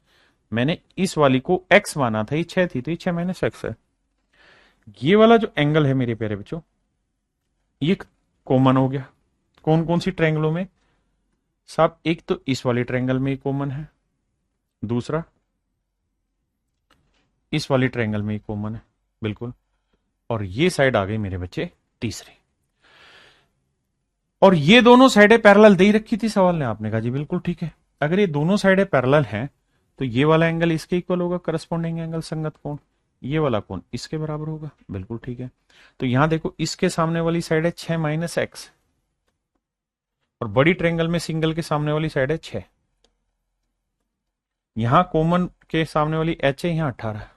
मैंने इस वाली को x माना था, ये 6 थी तो ये 6 माइनस एक्स है। ये वाला जो एंगल है मेरे प्यारे बच्चों ये कॉमन हो गया। कौन कौन सी ट्रायंगलों में साहब? एक तो इस वाले ट्रायंगल में कॉमन है, दूसरा इस वाली ट्रायंगल में कॉमन है बिल्कुल, और ये साइड आ गई मेरे बच्चे तीसरी। और ये दोनों साइडें पैरेलल दे ही रखी थी सवाल ने। आपने कहा जी बिल्कुल ठीक है, अगर ये दोनों साइडें पैरेलल हैं तो ये वाला एंगल इसके इक्वल होगा, करस्पॉन्डिंग एंगल संगत कोण, ये वाला कोण इसके बराबर होगा। बिल्कुल ठीक है। तो यहां देखो इसके सामने वाली साइड है 6 माइनस एक्स, और बड़ी ट्रायंगल में सिंगल के सामने वाली साइड है 6। यहां कॉमन के सामने वाली h है, यहां 18।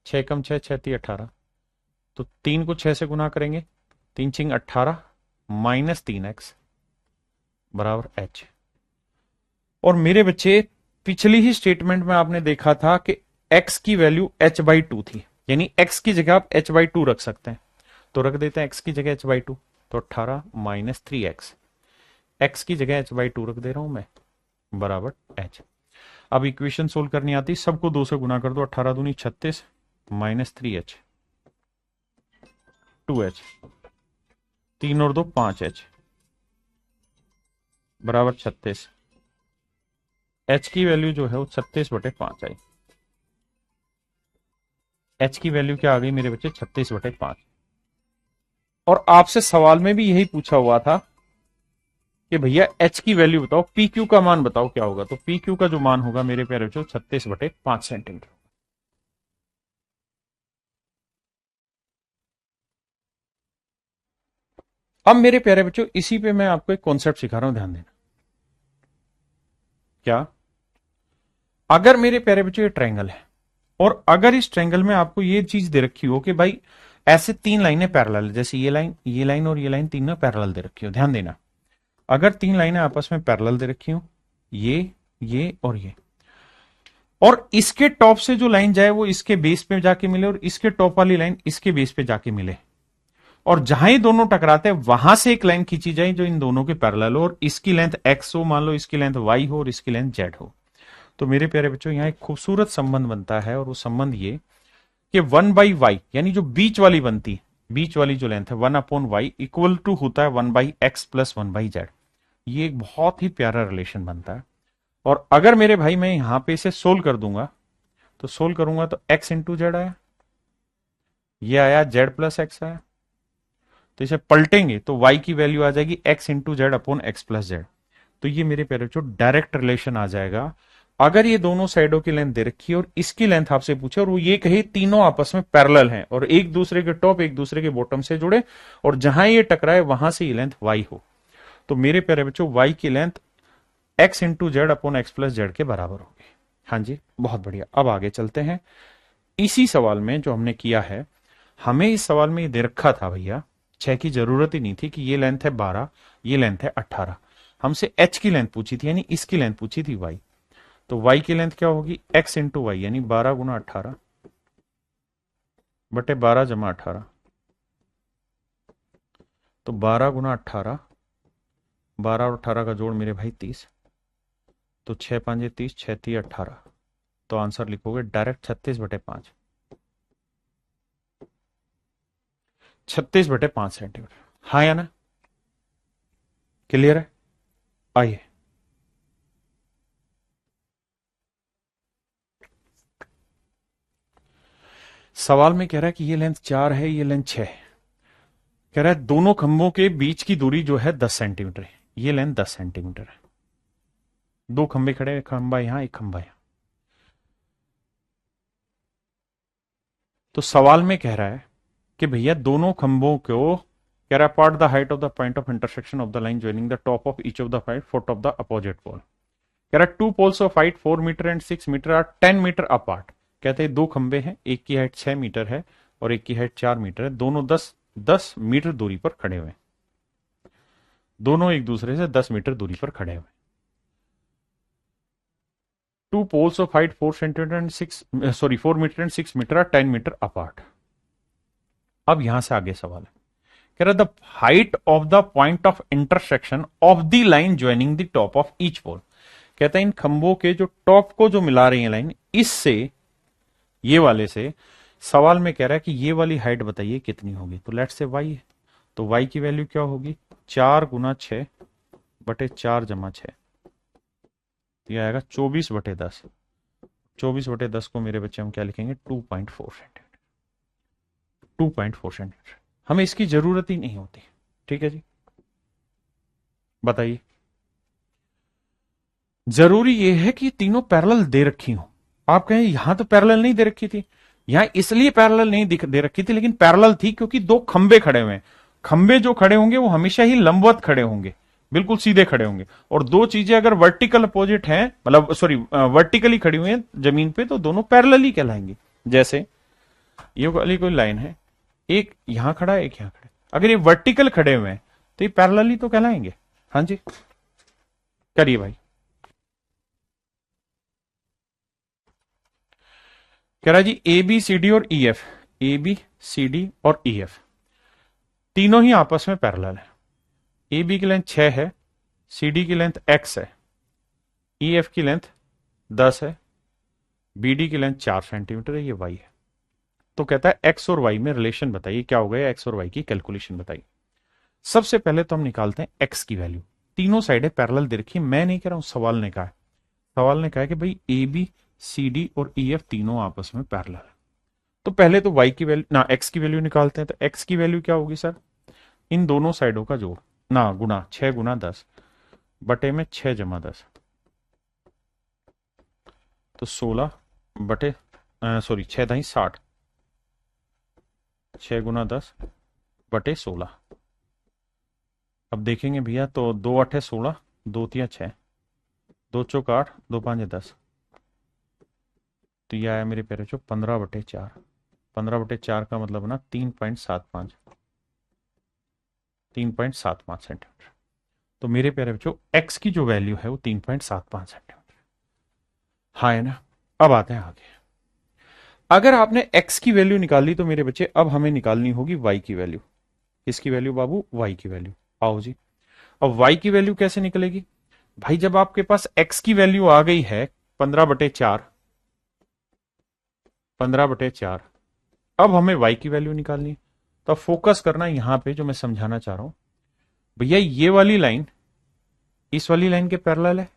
6 कम 6, 6 × 18, तो 3 को 6 से गुना करेंगे, 3 × 6 18 माइनस 3x बराबर h। और मेरे बच्चे पिछली ही स्टेटमेंट में आपने देखा था कि x की वैल्यू h/2 थी, यानी x की जगह आप h/2 रख सकते हैं, तो रख देते हैं x की जगह h/2, तो 18 माइनस 3x, x की जगह h/2 रख दे रहा हूं मैं, बराबर h। अब इक्वेशन सोल्व करनी आती, सबको 2 से गुना कर दो, 18 दूनी 36 माइनस 3h, 2h, 3 और 2 5h बराबर 36। h की वैल्यू जो है वो 36/5 आई। h की वैल्यू क्या आ गई मेरे बच्चे? 36/5। और आपसे सवाल में भी यही पूछा हुआ था कि भैया h की वैल्यू बताओ, pq का मान बताओ क्या होगा। तो pq का जो मान होगा मेरे प्यारे बच्चों 36/5 सेंटीमीटर। अब मेरे प्यारे बच्चों इसी पे मैं आपको एक कॉन्सेप्ट सिखा रहा हूं, ध्यान देना। क्या? अगर मेरे प्यारे बच्चों ये ट्रायंगल है और अगर इस ट्रायंगल में आपको ये चीज दे रखी हो कि भाई ऐसे तीन लाइनें पैरेलल, जैसे ये लाइन और ये लाइन तीनों पैरेलल दे रखी हो, ध्यान देना, अगर तीन लाइनें आपस में पैरेलल दे रखी हो, ये और ये, और इसके टॉप से जो लाइन जाए वो इसके बेस पे जाके मिले, और इसके टॉप वाली लाइन इसके बेस पे जाके मिले, और जहां ये दोनों टकराते हैं वहां से एक लाइन खींची जाए जो इन दोनों के पैरेलल हो, और इसकी लेंथ x हो, मान लो इसकी लेंथ y हो और इसकी लेंथ z हो। तो मेरे प्यारे बच्चों यहां एक खूबसूरत संबंध बनता है, और वो संबंध ये कि 1/y यानी जो बीच वाली बनती, बीच वाली जो लेंथ है 1/y इक्वल टू होता है 1/x प्लस 1/z। ये एक बहुत ही प्यारा रिलेशन बनता है। और अगर मेरे भाई मैं यहां पे इसे सोल्व कर दूंगा, तो सोल्व करूंगा तो x इंटू जेड आया, ये आया z प्लस एक्स आया, तो इसे पलटेंगे तो y की वैल्यू आ जाएगी x into Z upon x plus Z. तो ये मेरे प्यारे बच्चों डायरेक्ट रिलेशन आ जाएगा। अगर ये दोनों साइडों की लेंथ दे रखी है और इसकी लेंथ आपसे पूछे और वो ये कहे तीनों आपस में पैरेलल हैं और एक दूसरे के टॉप एक दूसरे के बॉटम से जुड़े, और जहां ये टकराए वहां से ये लेंथ y हो, तो मेरे प्यारे बच्चों y की length x into Z upon x plus Z के बराबर होगी। हाँ जी, बहुत बढ़िया। अब आगे चलते हैं। इसी सवाल में जो हमने किया है, हमें इस सवाल में ये दे रखा था भैया, 6 की जरूरत ही नहीं थी कि ये लेंथ है 12, ये लेंथ है 18, हमसे h की लेंथ पूछी थी, यानी इसकी लेंथ पूछी थी y। तो y की लेंथ क्या होगी, x इंटू वाई, यानी 12 गुना 18 बटे 12 जमा 18, तो 12 गुना 18, 12 और 18 का जोड़ मेरे भाई 30, तो 6 5 30, 6 3 18, तो आंसर लिखोगे डायरेक्ट 36/5, 36/5 सेंटीमीटर। हाँ या ना, क्लियर है? आइए, सवाल में कह रहा है कि ये लेंथ 4 है, ये लेंथ 6 है। कह रहा है दोनों खंभों के बीच की दूरी जो है 10 सेंटीमीटर है, ये लेंथ 10 सेंटीमीटर है। दो खंभे खड़े, एक खंभा यहां एक खंभा यहां। तो सवाल में कह रहा है कि भैया दोनों खंभों को, कह रहा है part the height of the point of intersection of the line joining the top of each of the 5 foot of the opposite pole. कह रहा है two poles of height 4 metre and 6 metre are 10 metre apart. कहते हैं दो खंबे हैं, एक की हाइट 6 मीटर है और एक की हाइट 4 मीटर है, दोनों 10 मीटर दूरी पर खड़े हुए, दोनों एक दूसरे से 10 मीटर दूरी पर खड़े हुए। Two poles of height 4 centimetre and 4 metre and 6 metre are 10 metre apart. अब यहां से आगे सवाल है, कह रहा the height of the point of intersection of the line joining the top of each pole. कहता है इन खंभों के जो टॉप को जो मिला रही है लाइन, इससे ये वाले से, सवाल में कह रहा है कि ये वाली हाइट बताइए कितनी होगी। तो लेट्स से y है, तो y की वैल्यू क्या होगी, 4 गुना 6 बटे 4 जमा 6, ये आएगा 24/10। 24/10 को मेरे बच्चे हम क्या लिखेंगे, 2.4 सेंटीमीटर। 2.4 सेंटीमीटर, हमें इसकी जरूरत ही नहीं होती। ठीक है जी, बताइए। जरूरी ये है कि तीनों पैरेलल दे रखी हो। आप कहें यहां तो पैरेलल नहीं दे रखी थी, यहां इसलिए पैरेलल नहीं दे रखी थी, लेकिन पैरेलल थी क्योंकि दो खंबे खड़े हुए हैं। खंबे जो खड़े होंगे वो हमेशा ही लंबवत खड़े होंगे, बिल्कुल सीधे खड़े होंगे, और दो चीजें अगर वर्टिकल अपोजिट हैं, मतलब सॉरी वर्टिकली खड़ी हुई हैं जमीन पे, तो दोनों पैरेलल ही कहलाएंगे। जैसे ये वाली कोई लाइन है, एक यहां खड़ा है एक यहां खड़ा है, अगर ये वर्टिकल खड़े हुए हैं तो ये पैरेलल ही तो कहलाएंगे। हाँ जी, करिए भाई। कह रहा है जी ए बी सी डी और E F, A B C D और ई एफ तीनों ही आपस में पैरेलल है। ए बी की लेंथ 6 है, सी डी की लेंथ x है, ई एफ की लेंथ 10 है, बी डी की लेंथ 4 सेंटीमीटर है, ये y है। तो कहता है x और y में रिलेशन बताइए, क्या हो गया, x और y की कैलकुलेशन बताइए। सबसे पहले तो हम निकालते हैं x की वैल्यू। तीनों साइडें पैरेलल दे रखी, मैं नहीं कह रहा हूं, सवाल ने कहा है। सवाल ने कहा है कि भाई ए बी सी डी और ई एफ तीनों आपस में पैरेलल है। तो पहले तो y की वैल्यू ना x की वैल्यू निकालते हैं। तो x की वैल्यू क्या होगी सर, इन दोनों साइडों का जोड़ ना गुना 6 गुना 10 बटे में 6 जमा 10, तो 16 बटे सॉरी 6 दाई 60, 6 गुना 10 बटे 16। अब देखेंगे भैया, तो 2 8 16, 2 3 6, 2 चौक 8, 2 5 10, तो ये आया मेरे प्यारे बच्चों 15/4। 15/4 का मतलब ना 3.75, 3.75 सेंटीमीटर। तो मेरे प्यारे बच्चों एक्स की जो वैल्यू है वो 3.75 सेंटीमीटर। हाँ है ना। अब आते हैं आगे। अगर आपने एक्स की वैल्यू निकाल ली तो मेरे बच्चे अब हमें निकालनी होगी वाई की वैल्यू। किसकी वैल्यू बाबू? वाई की वैल्यू। आओ जी। अब वाई की वैल्यू कैसे निकलेगी भाई? जब आपके पास एक्स की वैल्यू आ गई है 15/4, 15/4, अब हमें वाई की वैल्यू निकालनी है। तो फोकस करना यहां पे जो मैं समझाना चाह रहा हूं भैया, ये वाली लाइन इस वाली लाइन के पैरेलल है।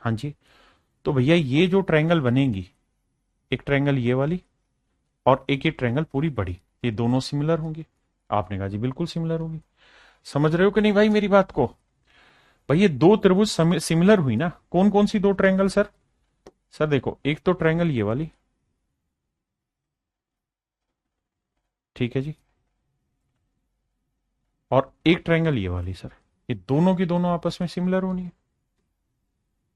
हाँ जी। तो भैया ये जो ट्रायंगल बनेगी, एक ट्रायंगल ये वाली और एक ये ट्रायंगल पूरी बड़ी, ये दोनों सिमिलर होंगी। आपने कहा जी बिल्कुल सिमिलर होंगी। समझ रहे हो कि नहीं भाई मेरी बात को? भाई ये दो त्रिभुज सिमिलर हुई ना। कौन कौन सी दो ट्रायंगल सर? सर देखो, एक तो ट्रायंगल ये वाली, ठीक है जी, और एक ट्रायंगल ये वाली। सर ये दोनों की दोनों आपस में सिमिलर होनी है,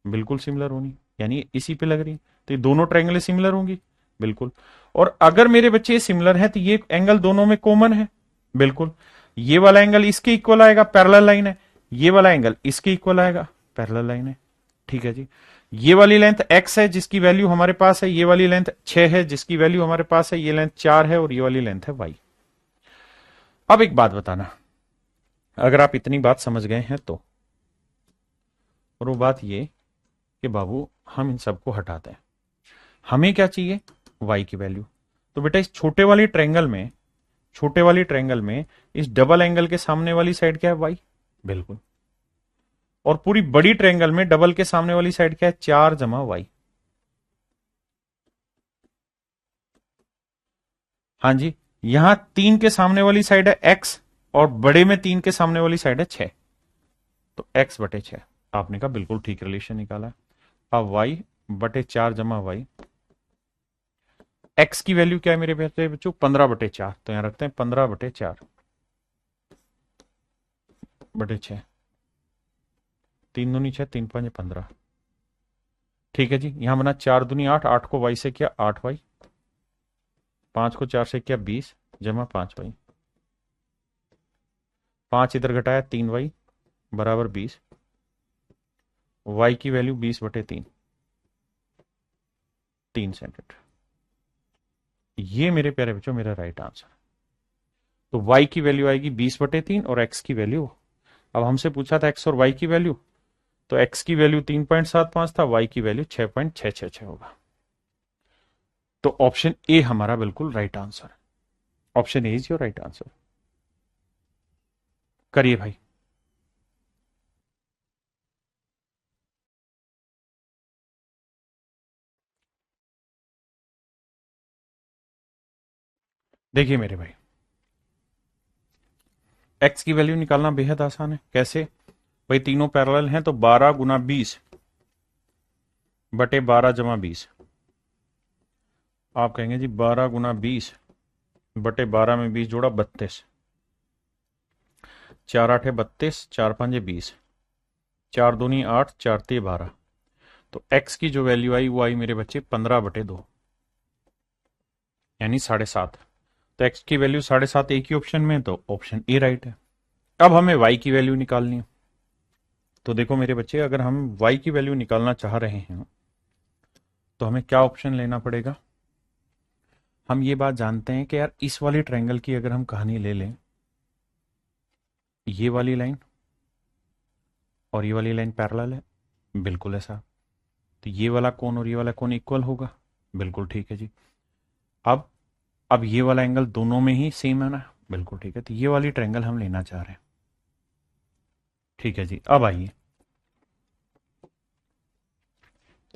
बिल्कुल सिमिलर होनी, यानी इसी पे लग रही है। तो ये दोनों ट्रायंगल सिमिलर होंगी, बिल्कुल। और अगर मेरे बच्चे सिमिलर हैं तो ये एंगल दोनों में कॉमन है, बिल्कुल। ये वाला एंगल इसके इक्वल आएगा, पैरेलल लाइन है। ये वाला एंगल इसके इक्वल आएगा, पैरेलल लाइन है, ठीक है जी। ये वाली लेंथ x है जिसकी वैल्यू हमारे पास है, ये वाली लेंथ 6 है जिसकी वैल्यू हमारे पास है, ये लेंथ 4 है और ये वाली लेंथ है y। अब एक बात बताना, अगर आप इतनी बात समझ गए हैं तो, और वो बात ये कि बाबू हम इन सबको हटाते हैं, हमें क्या चाहिए? y की वैल्यू। तो बेटा इस छोटे वाली ट्रायंगल में, छोटे वाली ट्रायंगल में इस डबल एंगल के सामने वाली साइड क्या है? y, बिल्कुल। और पूरी बड़ी ट्रायंगल में डबल के सामने वाली साइड क्या है? 4 - y। हाँ जी। यहां 3 के सामने वाली साइड है x और बड़े में 3 के सामने वाली साइड है 6, तो x/6। आपने कहा बिल्कुल ठीक रिलेशन निकाला। अब y/4 x की वैल्यू क्या है मेरे प्यारे बच्चों? 15/4। तो यहां रखते हैं 15/4/6, 3 दूनी 6, 3 5 15। ठीक है जी। यहां बना 4 दूनी 8, 8 को y से किया 8y, 5 को 4 से किया 20 जमा 5y, 5 इधर घटाया 3y बराबर 20। y की वैल्यू 20/3, 3 सेंटीमीटर। ये मेरे प्यारे बच्चों मेरा राइट आंसर। तो y की वैल्यू आएगी 20/3 और x की वैल्यू, अब हमसे पूछा था x और y की वैल्यू, तो x की वैल्यू 3.75 था, y की वैल्यू 6.666 होगा। तो ऑप्शन ए हमारा बिल्कुल right answer. Option A is your right answer. करिए भाई। देखिए मेरे भाई, x की वैल्यू निकालना बेहद आसान है। कैसे भाई? तीनों पैरेलल हैं तो 12 × 20/12 जमा 20। आप कहेंगे जी 12 × 20/12 में 20 जोड़ा 32, 4 8 32, 4 5 20, 4 दूनी 8, 4 3 12। तो x की जो वैल्यू आई वो आई मेरे बच्चे 15/2, यानी 7.5। तो x की वैल्यू 7.5 एक ही ऑप्शन में है, तो ऑप्शन ए राइट है। अब हमें y की वैल्यू निकालनी है। तो देखो मेरे बच्चे, अगर हम y की वैल्यू निकालना चाह रहे हैं तो हमें क्या ऑप्शन लेना पड़ेगा? हम ये बात जानते हैं कि यार इस वाली ट्रायंगल की अगर हम कहानी ले लें, ये वाली लाइन और ये वाली लाइन पैरेलल है, बिल्कुल ऐसा। तो ये वाला कोण और ये वाला कोण इक्वल होगा, बिल्कुल ठीक है जी। अब अब ये वाला एंगल दोनों में ही सेम है ना, बिल्कुल ठीक है। तो ये वाली ट्रायंगल हम लेना चाह रहे हैं, ठीक है जी। अब आइए,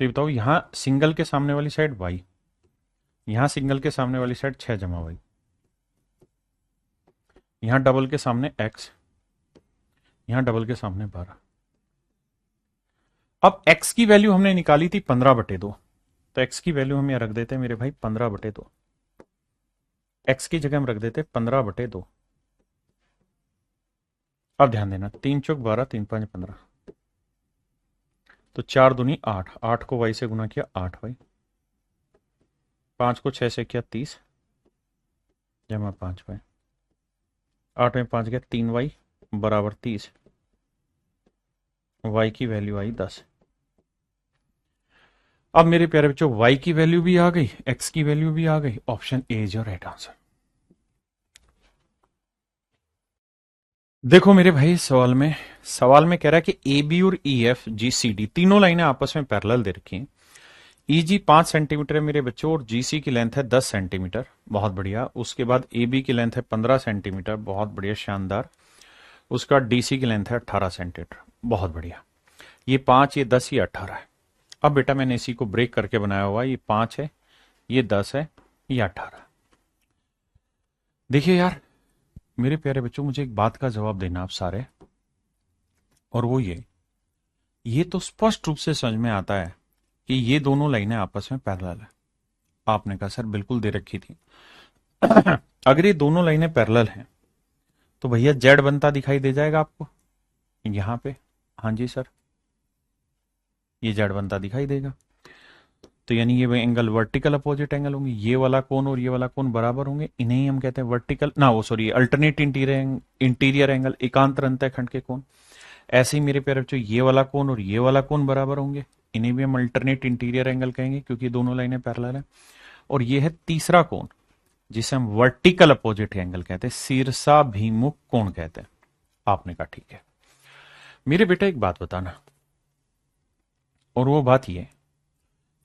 तो ये बताओ, यहां सिंगल के सामने वाली साइड y, यहां सिंगल के सामने वाली साइड 6 - y, यहां डबल के सामने x, यहां डबल के सामने 12। अब x की वैल्यू हमने निकाली थी 15/2, तो x की वैल्यू हम यहां रख देते हैं मेरे भाई 15/2। x की जगह हम रख देते 15/2। अब ध्यान देना, 3 चौक 12, 3 5 15, तो 4 दूनी 8, 8 को y से गुना किया 8y, 5 को 6 से किया 30 जमा 5y, 8 में 5 गया 3y बराबर 30, y की वैल्यू आई 10। अब मेरे प्यारे बच्चों y की वैल्यू भी आ गई, x की वैल्यू भी आ गई, option A is your right answer. देखो मेरे भाई सवाल में कह रहा है कि ए बी और E F G C D तीनों लाइनें आपस में पैरेलल दे रखी हैं। ई जी 5 सेंटीमीटर है मेरे बच्चों और जी सी की लेंथ है 10 सेंटीमीटर, बहुत बढ़िया। उसके बाद ए बी की लेंथ है 15 सेंटीमीटर, बहुत बढ़िया शानदार। उसका डी सी की लेंथ है 18 सेंटीमीटर, बहुत बढ़िया। ये 5, ये 10, ये 18 है। अब बेटा मैंने इसी को ब्रेक करके बनाया हुआ, ये 5 है, ये 10 है, ये 18। देखिए यार मेरे प्यारे बच्चों, मुझे एक बात का जवाब देना आप सारे, और वो ये तो स्पष्ट रूप से समझ में आता है कि ये दोनों लाइनें आपस में पैरेलल है। आपने कहा सर बिल्कुल दे रखी थी। अगर ये दोनों लाइनें पैरेलल हैं तो भैया जेड बनता दिखाई दे जाएगा आपको यहां पे। हाँ जी सर, ये जेड बनता दिखाई देगा। तो यानी ये एंगल वर्टिकल अपोजिट एंगल होंगे, ये वाला कोण और ये वाला कोण बराबर होंगे, इन्हें ही हम कहते हैं वर्टिकल ना वो सॉरी अल्टरनेट इंटीरियर एंगल, एकांतर अंतःखंड के कोण। ऐसे ही मेरे प्यारे बच्चों ये वाला कोण और ये वाला कोण बराबर होंगे, इन्हें भी हम अल्टरनेट इंटीरियर एंगल कहेंगे क्योंकि दोनों लाइनें पैरेलल है। और ये है तीसरा कोण जिसे हम वर्टिकल अपोजिट एंगल कहते हैं, शीर्षाभिमुख कोण कहते हैं। आपने कहा ठीक है। मेरे बेटा एक बात बताना, और वो बात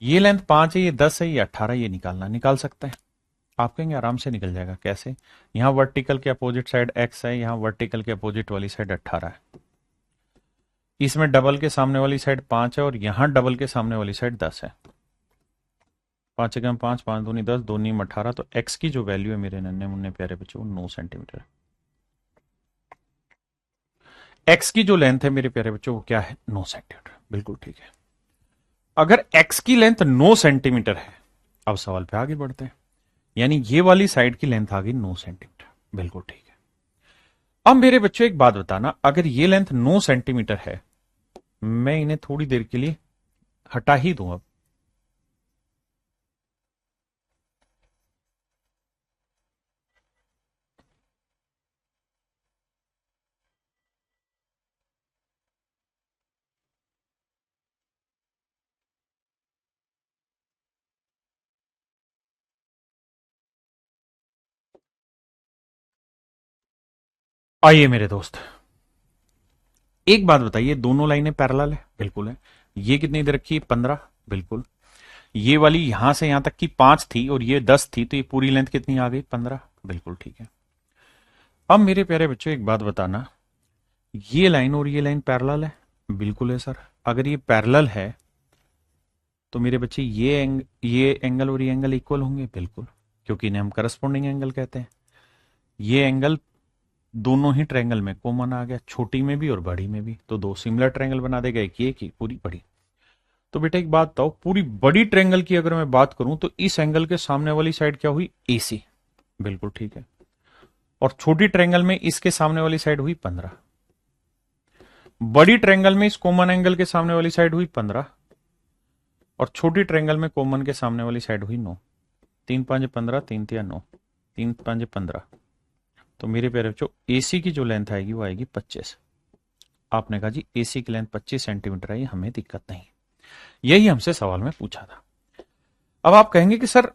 ये लेंथ 5 है, ये 10 है, ये 18, ये निकाल सकते हैं। आप कहेंगे आराम से निकल जाएगा, कैसे? यहां वर्टिकल के अपोजिट साइड x है, यहां वर्टिकल के अपोजिट वाली साइड 18 है, इसमें डबल के सामने वाली साइड 5 है और यहां डबल के सामने वाली साइड 10 है। 5 एकम 5, 5 दूनी 10, 2 नीम 18। तो x की जो वैल्यू है मेरे नन्हे मुन्ने प्यारे बच्चों 9 सेंटीमीटर है। x की जो लेंथ है मेरे प्यारे बच्चों वो क्या है? 9 सेंटीमीटर, बिल्कुल ठीक है। अगर x की लेंथ 9 सेंटीमीटर है, अब सवाल पे आगे बढ़ते हैं, यानी ये वाली साइड की लेंथ आ गई 9 सेंटीमीटर, बिल्कुल ठीक है। अब मेरे बच्चों एक बात बताना, अगर ये लेंथ 9 सेंटीमीटर है, मैं इन्हें थोड़ी देर के लिए हटा ही दूं। अब आइए मेरे दोस्त, एक बात बताइए, दोनों लाइनें पैरेलल है? बिल्कुल है। ये कितनी दे रखी है? 15, बिल्कुल। ये वाली यहां से यहां तक की 5 थी और ये 10 थी, तो ये पूरी लेंथ कितनी आ गई? 15, बिल्कुल ठीक है। अब मेरे प्यारे बच्चों एक बात बताना, ये लाइन और ये लाइन पैरेलल है? बिल्कुल है सर। अगर ये पैरेलल है तो मेरे बच्चे ये एंगल और ये एंगल इक्वल होंगे? बिल्कुल, क्योंकि इन्हें हम करस्पॉन्डिंग एंगल कहते हैं। ये एंगल दोनों ही ट्रायंगल में कॉमन आ गया, छोटी में भी और बड़ी में भी, तो दो सिमिलर ट्रायंगल बना देगा, एक ये की पूरी बड़ी। तो बेटा एक बात बताओ, पूरी बड़ी ट्रायंगल की अगर मैं बात करूं तो इस एंगल के सामने वाली साइड क्या हुई? AC, बिल्कुल ठीक है। और छोटी ट्रायंगल में इसके सामने वाली साइड हुई 15। बड़ी ट्रायंगल में इस कॉमन एंगल के सामने वाली साइड हुई 15 और छोटी ट्रायंगल में कॉमन के सामने वाली साइड हुई 9। 3 5 15, 3 3 9, 3 5 15। तो मेरे प्यारे बच्चों AC की जो लेंथ आएगी वो आएगी 25। आपने कहा जी AC की लेंथ 25 सेंटीमीटर आई, हमें दिक्कत नहीं। यही हमसे सवाल में पूछा था। अब आप कहेंगे कि सर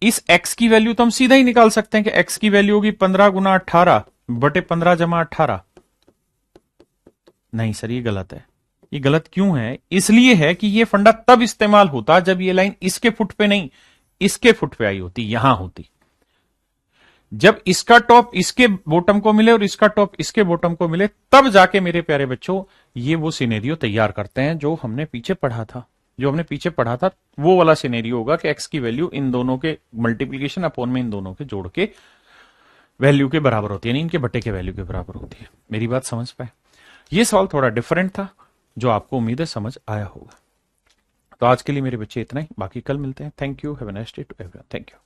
इस x की वैल्यू तो हम सीधा ही निकाल सकते हैं कि x की वैल्यू होगी 15 गुना 18 बटे 15 जमा 18। नहीं सर, ये गलत है। ये गलत क्यों है? इसलिए है कि ये फंडा तब इस्तेमाल होता जब ये लाइन इसके फुट पे नहीं इसके फुट पे आई होती, यहां होती। जब इसका टॉप इसके बॉटम को मिले और इसका टॉप इसके बॉटम को मिले, तब जाके मेरे प्यारे बच्चों ये वो सिनेरियो तैयार करते हैं जो हमने पीछे पढ़ा था। वो वाला सिनेरियो होगा कि x की वैल्यू इन दोनों के मल्टीप्लीकेशन अपॉन में इन दोनों के जोड़ के वैल्यू के बराबर होती है, यानी इनके बटे के वैल्यू के बराबर होती है। मेरी बात समझ पाए? ये सवाल थोड़ा डिफरेंट था, जो आपको उम्मीद है समझ आया होगा। तो आज के लिए मेरे बच्चे इतना ही, बाकी कल मिलते हैं। Thank you, have a nice day to everyone. Thank you.